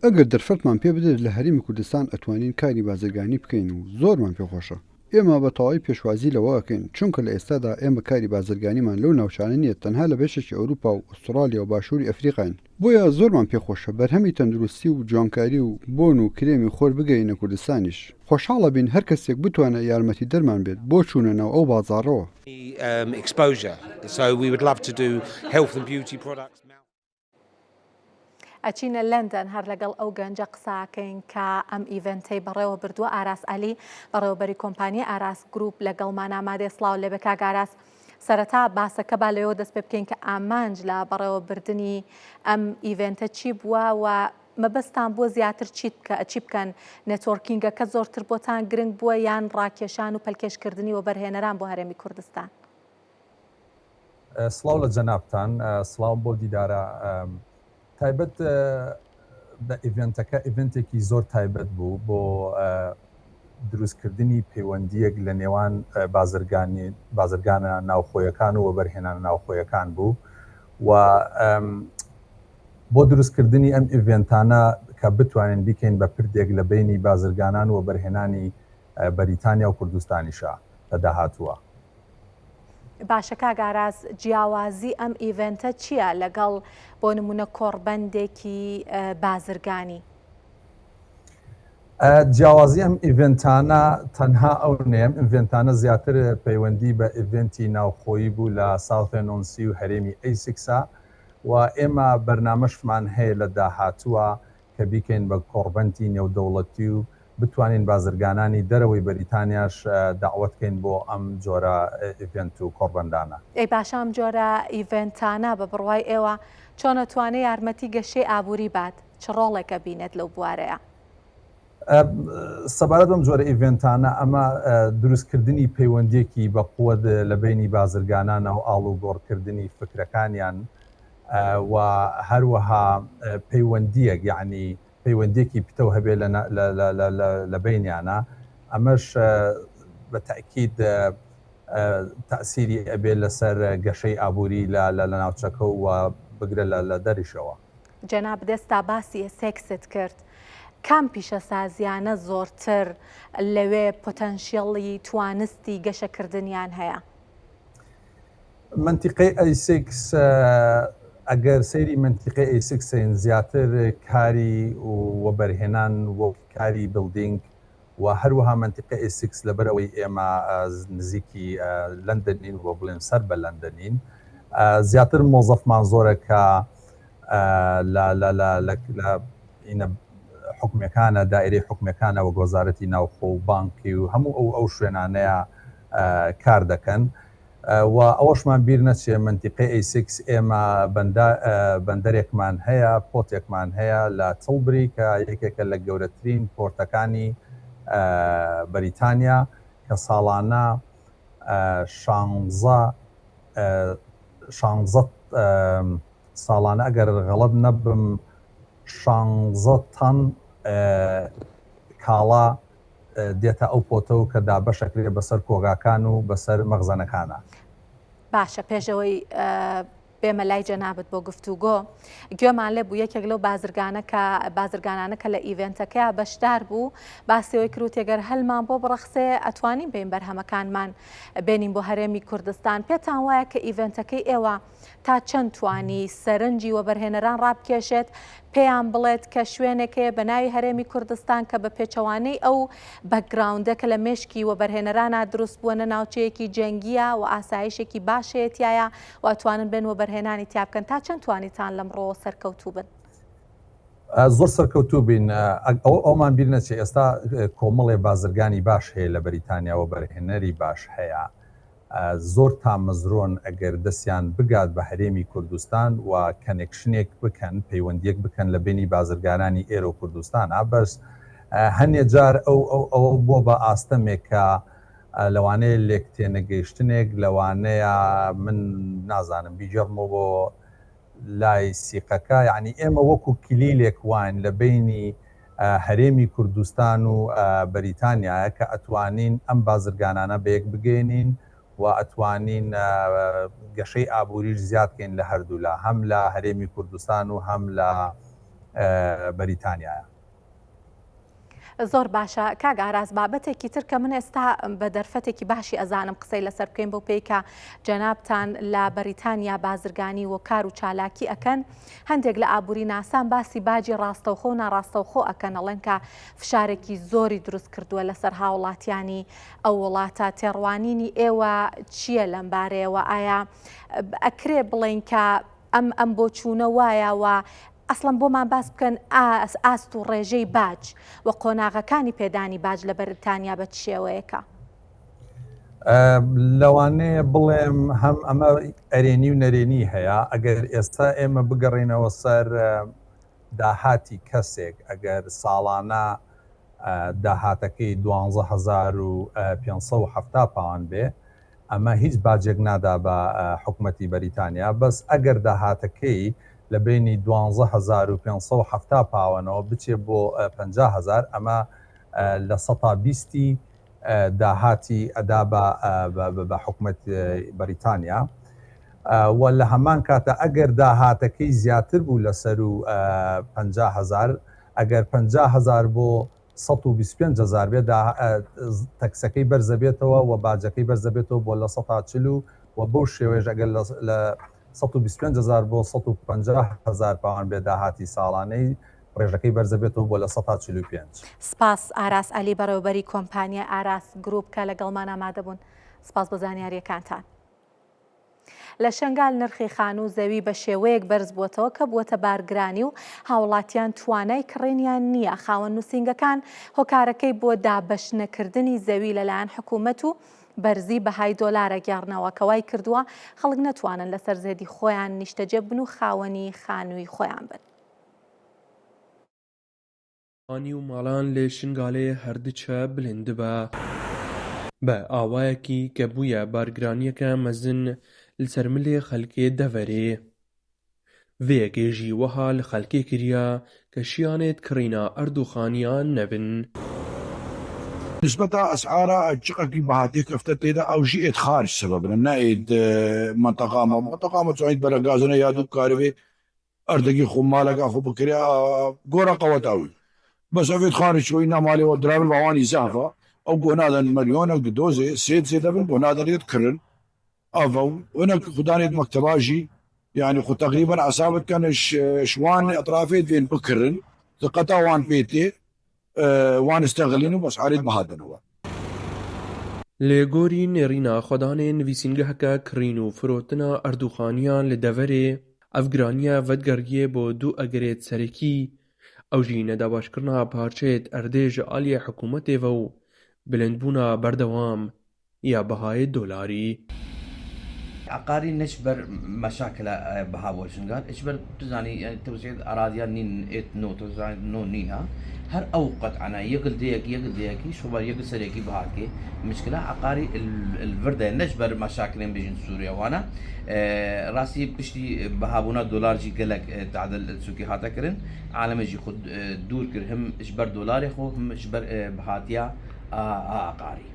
ئەگەر دەرفەتمان پێ بدرێت لە هەرێمی کوردستان ئەتوانین کاری بازرگانی بکەین و زۆرمان پێخۆشە ئێمە بە تەواوی پێشوازی لەوەکەین چونکە لە ئێستادا ئێمە کاری بازرگانیمان لەو ناوچانە نیە تەنها لە بەشێکی ئەوروپا و ئوسترالیا و باشووری ئەفریقاین بۆیە زۆرمان پێخۆشە بەرهەمی تەندروستی و جوانکاری و بۆن و کرێمی خۆر بگەینە کوردستانیش خۆشحاڵە بین هەر کەسێک بتوانە یارمەتی دەرمان بێت بۆ چوونەنەوە ئەو بازاڕەوە. ئەچینە لەندەن هەر لەگەڵ ئەو گەنجە قساکەین کە ئەم ئیڤنتەی بەڕێوە بردووە ئاراس عەلی بەڕێوەبەری کۆمپانیای ئاراس گروپ لەگەڵمان ئامادەی سڵاو لێ بێ کاک ئاراس سەرەتا باسەکە با لەوێ دەست پێ بکەین کە ئامانج لە بەڕێوەبردننی ئەم ئیڤنتە چی بووە و مەبەستان بۆ زیاتر چی بکەن نێتۆرکینگەکە زۆرتر بۆتان گرنگ بووە یان ڕاکێشان و پەلکێشکردنی و بەرهێنەران بۆ هەرێمی کوردستان. سڵاو لە جەنابتان سڵاو بۆ دیدارە تایبەت بە ئیڤنتەکە ئیڤنتێکی زۆر تایبەت بوو بۆ دروستکردنی پەیوەندیەک لە نێوان بازرگانە ناوخۆیەکان و وەبەرهێنان ناوخۆیەکان بوو و بۆ دروستکردنی ئەم ئیڤنتانە کە بتوانین بیکەین بە پردێک لە بینی بازرگانان و وەبەرهێنانی بەریتانیا و کوردستانیشە لە داهاتووە. باشە کاک ئاراس جیاوازی ئەم ئیڤنتە چییە لەگەڵ بۆ نمونە کۆڕبەندێکی بازرگانی؟ جیاوازی ئەم ئیڤنتانە تەنها ئەو نێم ئیڤنتانە زیاتر پەیوەندی بە ئیڤنتی ناوخۆیی بوو لە ساوثێنۆنسی و هەرێمی ئەیسکسا و ئێمە بەرنامەشمان هەیە لە داهاتووە کە بیکەین بە کۆڕبەندی نێودەوڵەتی و بتوانین بازرگانانی دەرەوەی بەریتانیاش داوەتکەین بۆ ئەم جۆرە ئیڤنت و کۆڕبەندانە. ئەی باشە ئەم جۆرە ئیڤنتانە بە بڕوای ئێوە چۆن ئەتوانێت یارمەتی گەشەی ئابووری بات چ ڕۆڵێکە بینێت لەو بوارەیە؟ سەبارەت بەم جۆرە ئیڤێنتانە ئەمە دروستکردنی پەیوەندیەکی بەقووە لە بینی بازرگانانە و ئاڵ و گۆڕکردنی فکرەکانیان و هەروەها پەیوەندیەک یعنی پەیوەندێکی پتە هەبێ لە بینیانە ئەمەش بە تاکید تەسیری ئەبێ لەسەر گەشەی ئابووری لە ناوچەکە و بگرە لە دەریشەوە. جەناب دەستا باسی سێکست کرد. کام پیشە سازیانە زۆرتر لەوێ پۆتەنشیڵی توانستی گەشەکردنیان هەیە؟ منتیقەی ئەیسکس ئەگەر سەیری منتیقی ئەیسکسین زیاتر کاری و بەرهێنان وە کاری بڵدینگ و هەروەها منتیقی ئەیسکس لەبەرەوەی ئێمە نزیکی لەندەنین و بڵێن سەر بە لەندەنین زیاتر مۆزەفمان زۆرە کە لە حکومەکانە دائیرەی حکومەکانە و گۆزارەتی ناوخۆ و بانکی و هەموو ئەو شوێنانەیە کار دەکەن و ئەوەشمان بیر نەچێ منتیقی ئەیسکس ئێمە بەندەرێکمان هەیە پۆتێکمان هەیە لە تڵبری کە یەکێکە لە گەورەترین پۆرتەکانی بەریتانیا کە ساڵانە 16 ساڵانە ئەگەر غەڵەت نەبم 16 تەن کاڵا دێتە ئەو پۆتە و کە دابەشەکرێ بەسەر کۆگاکان و بەسەر مەخزەنەکانە. باشە پێشەوەی بێمە لای جەنابەت بۆ گفتوگۆ گوێمان لێ بوو یەکێک لەو بازرگانانە کە لە ئیڤێنتەکەیە بەشدار بوو باسیەوەی کروت ئەگەر هەلمان بۆ بڕەخسێ ئەتوانین بین بەرهەمەکانمان بێنین بۆ هەرێمی کوردستان. پێتان وایە کە ئیڤێنتەکەی ئێوە تا چەند توانی سەرنجی و بەرهێنەران ڕابکێشێت پێیان بڵێت کە شوێنێکەیە بە ناوی هەرێمی کوردستان کە بە پێچەوانەی ئەو بەکگراوندەکە لە مێشکی و بەرهێنەرانە دروست بووە ناوچەیەکی جەنگیە و ئاسایشێکی باشەیەتیایە و ئەتوانن بێن و بەرهێنانی تیا بکەن تا چەند توانیتان لەمڕۆ سەرکەوتوو بن؟ زۆر سەرکەوتوو بین ئەومان بیر نەچێ ئێستا کۆمەڵێ بازرگانی باش هەیە لە بەریتانیا و بەرهێنەری باش هەیە زۆر تامەزرۆن ئەگەر دەستیان بگات بە هەرێمی کوردستان و کەنێکشنێک بکەن پەیوەندیەک بکەن لە بینی بازرگانانی ئێرە و کوردستان بەس هەنێ جار ئەو بۆ بە ئاستەمێک کە لەوانەیە لێک تێنەگەیشتنێک لەوانەیە من نازانم بیجەڕمەوە بۆ لای سیقەکە یعنی ئێمە وەکو کلیلێک وان لە بینی هەرێمی کوردستان و بەریتانیایە کە ئەتوانین ئەم بازرگانانە بەیەک بگەێنین و ئەتوانین گەشەی ئابووریش زیادکەین لە هەردوولا هەم لە هەرێمی کوردستان و هەم لە بەریتانیایە. زۆر باشە کاگ ئاراز بابەتێکی تر کە من ئێستا بە دەرفەتێکی باشی ئەزانم قسەی لەسەر بکەین بۆ پێیکە جەنابتان لە بەریتانیا بازرگانی و کار و چالاکی ئەکەن هەندێک لە ئابووری ناسان باسی باجی ڕاستەوخۆ و ناڕاستەوخۆ ئەکەن ئەڵێن کە فشارێکی زۆری دروست کردووە لەسەر هاوڵاتیانی ئەو وڵاتە تێڕوانینی ئێوە چییە لەم بارەیەوە ئایا ئەکرێ بڵێن کە ئەم بۆ چوونە وایە و ئەسڵم بۆمان باس بکەن ئاست و ڕێژەی باج و قۆناغەکانی پێدانی باج لە بەریتانیا بە شێوەیەکە لەوانەیە بڵێم هەم ئەمە ئەرێنی و نەرێنی هەیە ئەگەر ئێستا ئێمە بگەڕێنەوە سەر داهاتی کەسێک ئەگەر ساڵانە داهاتەکەی 12,570 پاوان بێ ئەمە هیچ باجێک نادا بە حکوومەتی بەریتانیا بەس ئەگەر داهاتەکەی لە بینی 12,570 پاوانەوە بچێ بۆ 50,000 ئەمە لە 120 داهاتی ئەدا بە حکوومەت بەریتانیا و لە هەمان کاتە ئەگەر داهاتەکەی زیاتر بوو لەسەر و 50,000 ئەگەر 50,000 بۆ 125,000 بێت تەکسەکەی بەرزەبێتەوە و باجەکەی بەرزەبێتەوە بۆ لە 140 و بەو شێوێژ ئەگەر لە 125,000 بۆ 150,000 پاوان بێ داهاتی ساڵانەی ڕێژەکەی بەرزەبێتەوە بۆ لە 145. سپاس ئاراس ئەلی بەڕێوەبەری کۆمپانیا ئاراس گروپ کە لەگەڵمان ئامادەبوون. سپاس بۆ زانیاریەکانتان. لە شنگال نرخی خان و زەوی بە شێوەیەک بەرز بووەتەوە کە بووەتە بارگرانی و هاوڵاتیان توانای کڕێنیان نییە. خاوەن نووسینگەکان هۆکارەکەی بۆ دابەشنەکردنی زەوی لەلایەن حکوومەت و بەرزی بەهای دۆلارە گێڕنەوە کەوای کردووە خەڵک نەتوانن لەسەر زێدی خۆیان نیشتەجێ بن و خاوەنی خانووی خۆیان بن. ئانی و ماڵان لێ شنگالێ هەردووچە بلند بە ئاوایەکی کە بوویە بارگرانیەکە مەزن لەسەر ملێ خەلکێ دەڤەرێ vêyekê wiha li xelkê kiriye ke şiyanê kirîna Erdoxaniyan nebin. نسبة أسعارها تشقي بهاتي كفتة تيدا أو جيت خارج سبب نايد منطقة تعيد بلا غازنا يادو كاربي أردقي خمالك أخو بكريا قورا قوتاوي بس أفيد خارج شوي نمالي ودراب البواني زافا أو قنادا مليون أو دوزي سيد من قنادا يتكرن أفو هناك خدانية مكتباجي يعني خو تقريبا عصابت كان شوان أطرافي بين بكرن ثقتا وان بيتي وان استغلينو بس عريض بهادنوا لێگۆری نێڕینا خۆدانێ نویسینگەهەکە کڕین و فرۆتنە ئەردوخانیان لە دەڤەرێ ئەفگرانیە ڤەدگەرگیە بۆ دوو ئەگرێت سەرەکی ئەوژی نەداباشکردنا پارچێت ئەردێژە ئالیە حکوومەتێڤە و بلندبوونا بەردەوام یا بەهای دۆلاری عقاري نشبر مشاكل بها وشنغان اشبر تزاني يعني توزيع اراضيان نين ات نو تزاني نو نيها هر اوقات انا يقل ديكي شو يقل سريكي بهاكي مشكله عقاري الفرده نشبر مشاكل بين سوريا وانا راسي بشتي بهابونا دولار جي قالك تعدل سوكي هاتا كرن عالم يجي خد دور كرهم اشبر دولار خو هم اشبر بهاتيا عقاري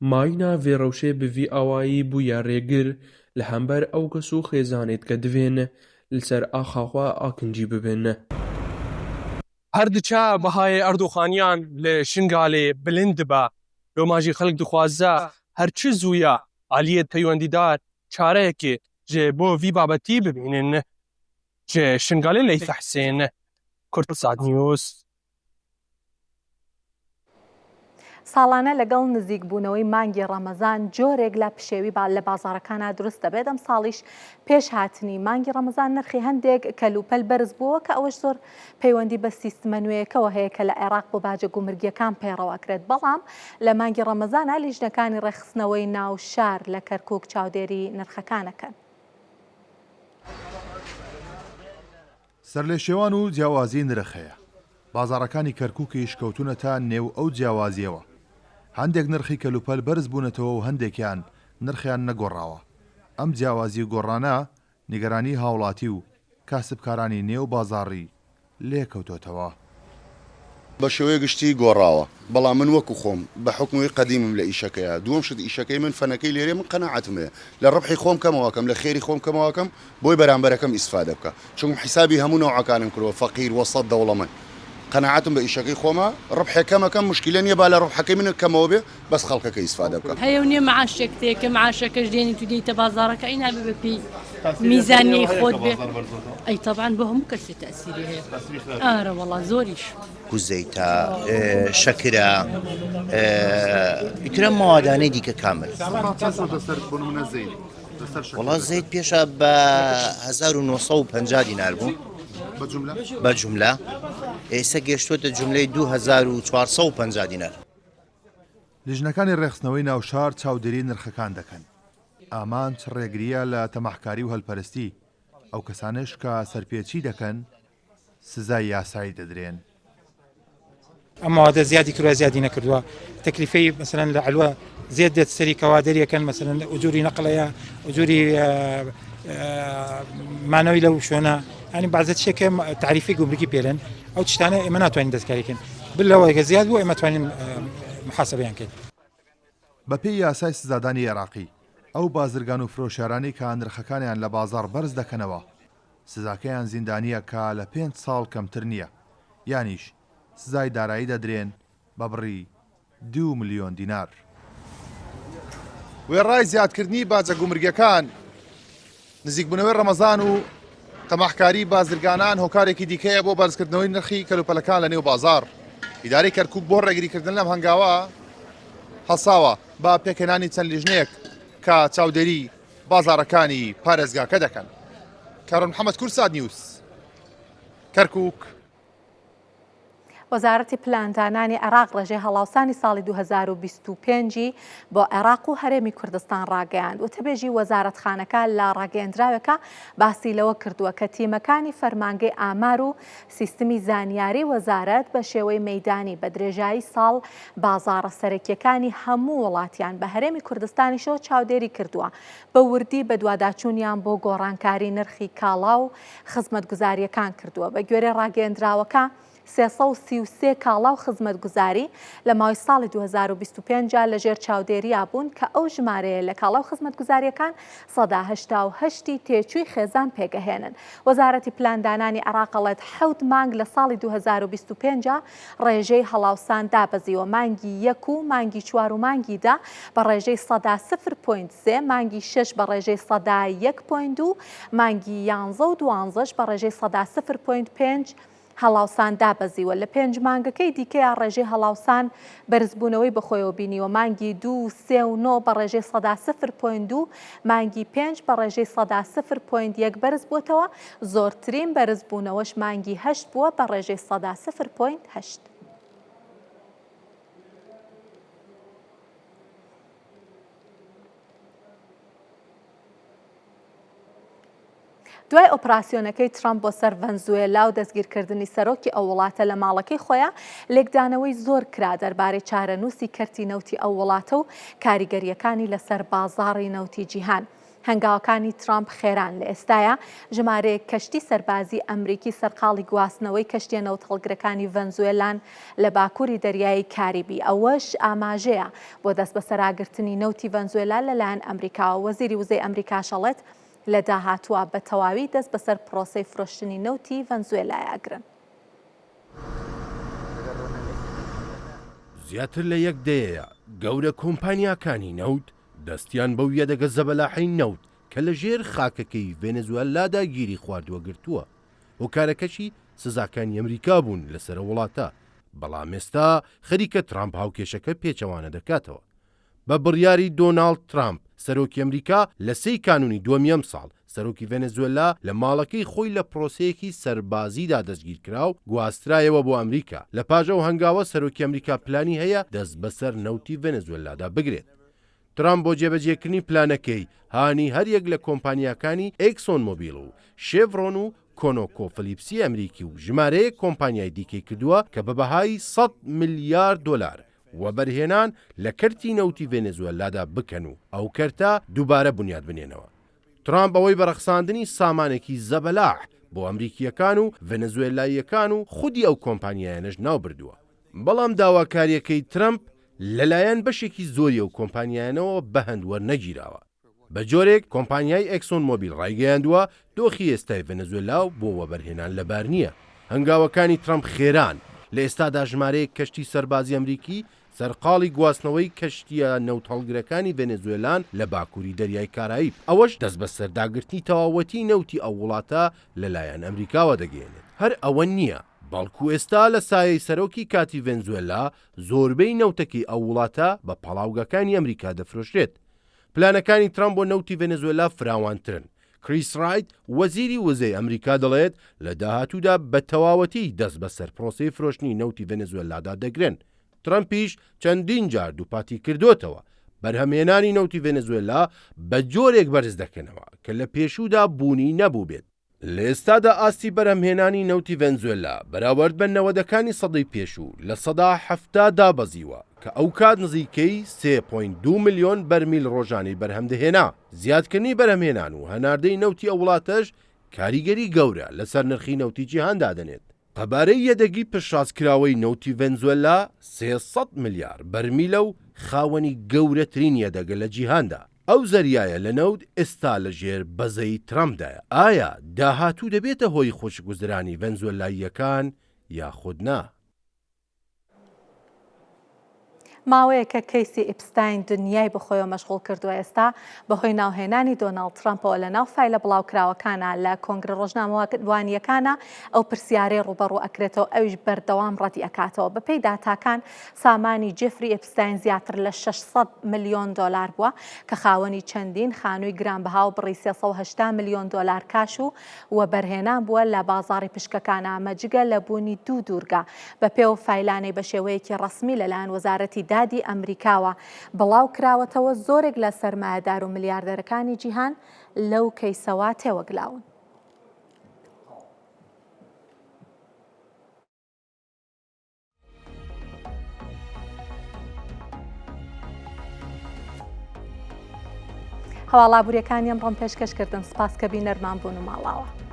ماینا vêrewşê bi vî awayî bûye rêgir li hember ew kes û xêzanê dike divên li ser axa xwe akincî bibin. Her diçe bihayê Erdoxaniyan li Şingalê bilind dibe, Roma jî xelk dixwaze her çi zûya aliyê peywendîdar çareyekê ji bo vî babetî bibînin. Ji Şingalê Leyth Hesên, Kurtsat News. ساڵانە لەگەڵ نزیکبوونەوەی مانگی ڕەمەزان جۆرێک لە پشێوی لە بازاڕەکانە دروست دەبێت. ئەم ساڵیش پێش هاتنی مانگی ڕەمەزان نرخی هەندێک کەلوپەل بەرز بووە کە ئەوەش زۆر پەیوەندی بە سیستمە نوێیەکەوە هەیە کە لە عێراق بۆ باجە گومرگیەکان پەیڕەوەکرێت. بەڵام لە مانگی ڕەمەزانە لیژنەکانی ڕێخستنەوەی ناو شار لە کەرکووک چاودێری نرخەکانەکەن. سەرلێشێوان و جیاوازی نرخ هەیە. بازاڕەکانی کەرکووکیش کەوتونەتە نێو ئەو جیاوازیەوە. هەندێک نرخی کەلوپەل بەرز بوونەتەوە و هەندێکیان نرخیان نەگۆڕاوە. ئەم جیاوازی و گۆڕانە نیگەرانی هاوڵاتی و کاسبکارانی نێو بازاڕی لێکەوتۆتەوە. بە شێوەیە گشتی گۆڕاوە، بەڵام من وەکو خۆم بە حکومی قەدیمم لە ئیشەکەیە دووەم شت ئیشەکەی من فەنەکەی لێرێ من قەناعەتمەیە لە ڕبحی خۆم کەمەوەکەم لە خێری خۆم کەمەوەکەم بۆی بەرامبەرەکەم ئیسفادە بکە چون حیسابی هەموو نەوعەکانم کردووە فەقیر وەسەط دەوڵەمەند. قەناعەتم بە ئیشەکەی خۆمە ڕبحێ کەمەکەم مشکلە نییە با لە ڕبحەکەی من کەمەوە بێ بەس خەڵکەکە ئیسفادە بکە. هەیە نییە معاشێک تێکە معاشەکەش دێنی تو دێتە بازاڕەکە ئەی نابێ بەپی میزانیەی خۆت بێ ئەی تەبعاً بۆ هەموو کەسێ تەئسیری هەیە. ئارە وەڵا زۆریش کوزەیتە شەکرە ئیترە ماوادانەی دیکە کامل. وەڵا زەیت پێشە بە 1950 دینار بوو بە جوملە ئێستا گەشتووەتە جوملەی 2450 دینار. لیژنەکانی ڕێخستنەوەی ناوشار چاودێری نرخەکان دەکەن. ئامان ڕێگریە لە تەماحکاری و هەلپەرستی ئەو کەسانش کە سەرپێچی دەکەن سزای یاسایی دەدرێن. ئەم ماوادە زیادی کردووە زیادی نەکردووە تەکلیفەی مەسەلەن لە علوە زێت دێت سەری کەوادەریەکەن مەسەلەن ئوجوری نەقڵەیە ئوجوری مانەوەی لەو شوێنە ینی بەعزە شتێکە تعریفی گومرگی پێرن ئەو تشتانە ئێمە ناتوانین دەستکاریکەین بلەوەیگە زیاد بوو ئێمە توانین محاسبەیان کرد. بەپێی یاسای سزادانی عێراقی ئەو بازرگان و فرۆشیارانی کە نرخەکانیان لە بازار بەرز دەکەنەوە سزاکەیان زیندانیە کە لە 5 ساڵ کەمتر نییە یانیش سزای دارایی دەدرێن بە بڕی 2 ملیۆن دینار. وێڕای زیادکردنی باجە گومرگیەکان نزیکبوونەوەی ڕەمەزان و تەماحکاری بازرگانان هۆکارێکی دیکەیە بۆ بەرزکردنەوەی نرخی کەلوپەلەکان لە نێو بازار. ئیدارەی کەرکووک بۆ ڕێگریکردن لەم هەنگاوە هەڵساوە با پێکهێنانی چەند لیژنەیەک کە چاودێری بازاڕەکانی پارێزگاکە دەکەن. کارۆن محەممەد کورسات نیوس کەرکووک. وەزارەتی پلاندانانی عێراق ڕێژەی هەڵاوسانی ساڵی 2025 بۆ عێراق و هەرێمی کوردستان ڕاگەیاند. وتەبێژی وەزارەتخانەکە لە ڕاگەیەندراوەکە باسی لەوە کردووە کە تیمەکانی فەرمانگەی ئامار و سیستمی زانیاری وەزارەت بە شێوەی مەیدانی بە درێژایی ساڵ بازاڕە سەرەکیەکانی هەموو وڵاتیان بە هەرێمی کوردستانیشەوە چاودێری کردووە بە وردی بە دواداچوونیان بۆ گۆڕانکاری نرخی کاڵا و خزمەتگوزاریەکان کردووە. بە گوێرەی ڕاگەیەندراوەکە 333 کاڵا و خزمەتگوزاری لە ماوەی ساڵی 2025 لەژێر چاودێرییا بوون کە ئەو ژمارەیە لە کاڵا و خزمەتگوزاریەکان 188 تێچووی خێزان پێگەهێنن. وەزارەتی پلاندانانی عێراقەڵێت 7 مانگ لە ساڵی 2025 ڕێژەی هەڵاوسان دابەزیوە، مانگی 1 و مانگی 4 و مانگی 10 بە ڕێژەی 0.3، مانگی 6 بە ڕێژەی 1.2، مانگی 11 و 12 بە ڕێژەی 0.5 هەڵاوسان دابەزیوە. لە 5 مانگەکەی دیکەیە ڕێژەی هەڵاوسان بەرزبوونەوەی بەخۆیەوە بینیوە، مانگی 2، 3 و 9 بە ڕێژەی 0.2، مانگی 5 بە ڕێژەی 0.1 بەرز بووتەوە، زۆرترین بەرزبوونەوەش مانگی 8 بووە بە ڕێژەی 0.8. دوای ئۆپراسیۆنەکەی ترامپ بۆ سەر ڤەنزوێلا و دەستگیرکردنی سەرۆکی ئەو وڵاتە لە ماڵەکەی خۆیان، لێکدانەوەی زۆر کرا دەربارەی چارەنووسی کەرتی نەوتی ئەو وڵاتە و کاریگەریەکانی لەسەر بازاڕی نەوتی جیهان. هەنگاوەکانی ترامپ خێران لە ئێستاە ژمارەیە کەشتی سەربازی ئەمریکی سەرقاڵی گواستنەوەی کەشتیە نەوت هەڵگرەکانی ڤەنزوێلان لە باکووری دەریایی کاریبی. ئەوەش ئاماژەیە بۆ دەست بە سەراگرتنی نەوتی ڤەنزوێلا لەلایەن ئەمریکاوە. وەزیری وزەی ئەمریکا شەڵێت لە داهاتووە بە تەواوی دەست بەسەر پرۆسەی فرۆشتنی نەوتی ڤەنزوێلایەگرن. زیاتر لە یەک دەیەیە گەورە کۆمپانیاکانی نەوت دەستیان بەو یەدەگە زەبەلاحەی نەوت کە لە ژێر خاکەکەی ڤێنزوێلادا گیری خواردووە گرتووە. هۆکارەکەشی سزاکانی ئەمریکا بوون لەسەر وڵاتە، بەڵام ئێستا خەریکە ترامپ هاوکێشەکە پێچەوانە دەکاتەوە. بە بڕیاری دۆناڵد ترامپ سەرۆکی ئەمریکا لە 3 کانونی دووەمیەم ساڵ سەرۆکی ڤێنزوێلا لە ماڵەکەی خۆی لە پرۆسەیەکی سەربازیدا دەستگیر کرا و گواسترایەوە بۆ ئەمریکا. لە پاژەو هەنگاوە سەرۆکی ئەمریکا پلانی هەیە دەست بەسەر نەوتی ڤێنزوێلادا بگرێت. ترامپ بۆ جێبەجێکردنی پلانەکەی هانی هەریەک لە کۆمپانیاکانی ئێکسۆن مۆبیل و شێڤڕۆن و کۆنۆکۆفلیپسی ئەمریکی و ژمارەیە کۆمپانیای دیکەی کردووە کە بە بەهای 100 میلیارد دلار وەبەرهێنان لە کەرتی نەوتی ڤێنزوێلادا بکەن و ئەو کەرتە دووبارە بنیاد بنێنەوە. ترامپ ئەوەی بەرەخساندنی سامانێکی زەبەلاح بۆ ئەمریکیەکان و ڤێنزوێلاییەکان و خودی ئەو کۆمپانیایانەش ناو بردووە. بەڵام داواکاریەکەی ترامپ لەلایەن بەشێکی زۆری ئەو کۆمپانیایانەوە بەهەند وەرنەگیراوە. بە جۆرێک کۆمپانیای ئێکسۆن مۆبیل ڕایگەیاندووە دۆخی ئێستای ڤێنزوێلا و بۆ وەبەرهێنان لەبار نییە. هەنگاوەکانی ترامپ خێران لە ئێستادا ژمارەیە کەشتی سەربازی ئەمریکی سەرقاڵی گواستنەوەی کەشتیە نەوت هەڵگرەکانی ڤێنزوێلان لە باکووری دەریای کارائیب. ئەوەش دەست بە سەرداگرتنی تەواوەتی نەوتی ئەو وڵاتە لەلایەن ئەمریکاوە دەگەێنێت. هەر ئەوە نییە، بەڵکو ئێستا لە سایەی سەرۆکی کاتی ڤێنزوێلا زۆربەی نەوتەکی ئەو وڵاتە بە پەڵاوگەکانی ئەمریکا دەفرۆشرێت. پلانەکانی ترامپ بۆ نەوتی ڤێنزوێلا فراوانترن. کریس رایت وەزیری وزەی ئەمریکا دەڵێت لە داهاتوودا بە تەواوەتی دەست بەسەر پرۆسەی فرۆشتنی نەوتی ڤێنزوێلادا دەگرن. ترامپیش چەندین جار دووپاتی کردوتەوە بەرهەمێنانی نەوتی ڤێنزوێلا بە جۆرێک بەرز دەکەنەوە کە لە پێشوودا بوونی نەبوو بێت. لە ئێستادا ئاستی بەرهەمهێنانی نەوتی ڤێنزوێلا بەراورد بە نەوەدەکانی سەدەی پێشوو لە 170 دابەزیوە کە ئەو کات نزیکەی 3.2 ملیۆن بەرمیل ڕۆژانەی بەرهەمدەهێنا. زیادکردنی بەرهەمهێنان و هەناردەی نەوتی ئەو وڵاتەش کاریگەری گەورە لەسەر نرخی نەوتی جیهاندا دەنێت. قەبارەی یەدەگی پشتڕاستکراوەی نەوتی ڤێنزوێلا 300 میلیارد بەرمیلە و خاوەنی گەورەترین یەدەگە لە جیهاندا. ئەو زەریایە لە نەوت ئێستا لە ژێر بەزەی ترامپدایە. ئایا داهاتوو دەبێتە هۆی خۆشگوزرانی ڤێنزوێلاییەکان یاخود نا؟ ماوەیە کە کەیسی ئیپستاین دنیای بەخۆیەوە مەشغوڵ کردووە ئێستا بەهۆی ناوهێنانی دۆناڵد ترامپەوە لە ناو فایلە بڵاوکراوەکانە لە کۆنگرە ڕۆژنامەوانیەکانە ئەو پرسیارەی ڕوبەڕوو ئەکرێتەوە ئەویش بەردەوام ڕەتی ئەکاتەوە بەپێی داتاکان سامانی جفری ئیپستاین زیاتر لە 600 ملیۆن دۆلار بووە کە خاوەنی چەندین خانووی گرانبەها و بڕی 380 ملیۆن دۆلار کاش و بەرهێنان بووە لە بازاڕی پشکەکانە ئەمەجگە لە بوونی دوو دوورگە بەپێو فایلانەی بە شێوەیەکی ڕسمی لەلایەن وەزارەتی دادی ئەمریکاوە بڵاو کراوەتەوە زۆرێک لە سەرمایەدار و ملیاردەرەکانی جیهان لەو کەیسەوە تێوەگلاون. هەواڵابوووریەکانیان ڕۆم پێشکەشکردن سپاس کە بینەرمان بوون و ماڵاوە.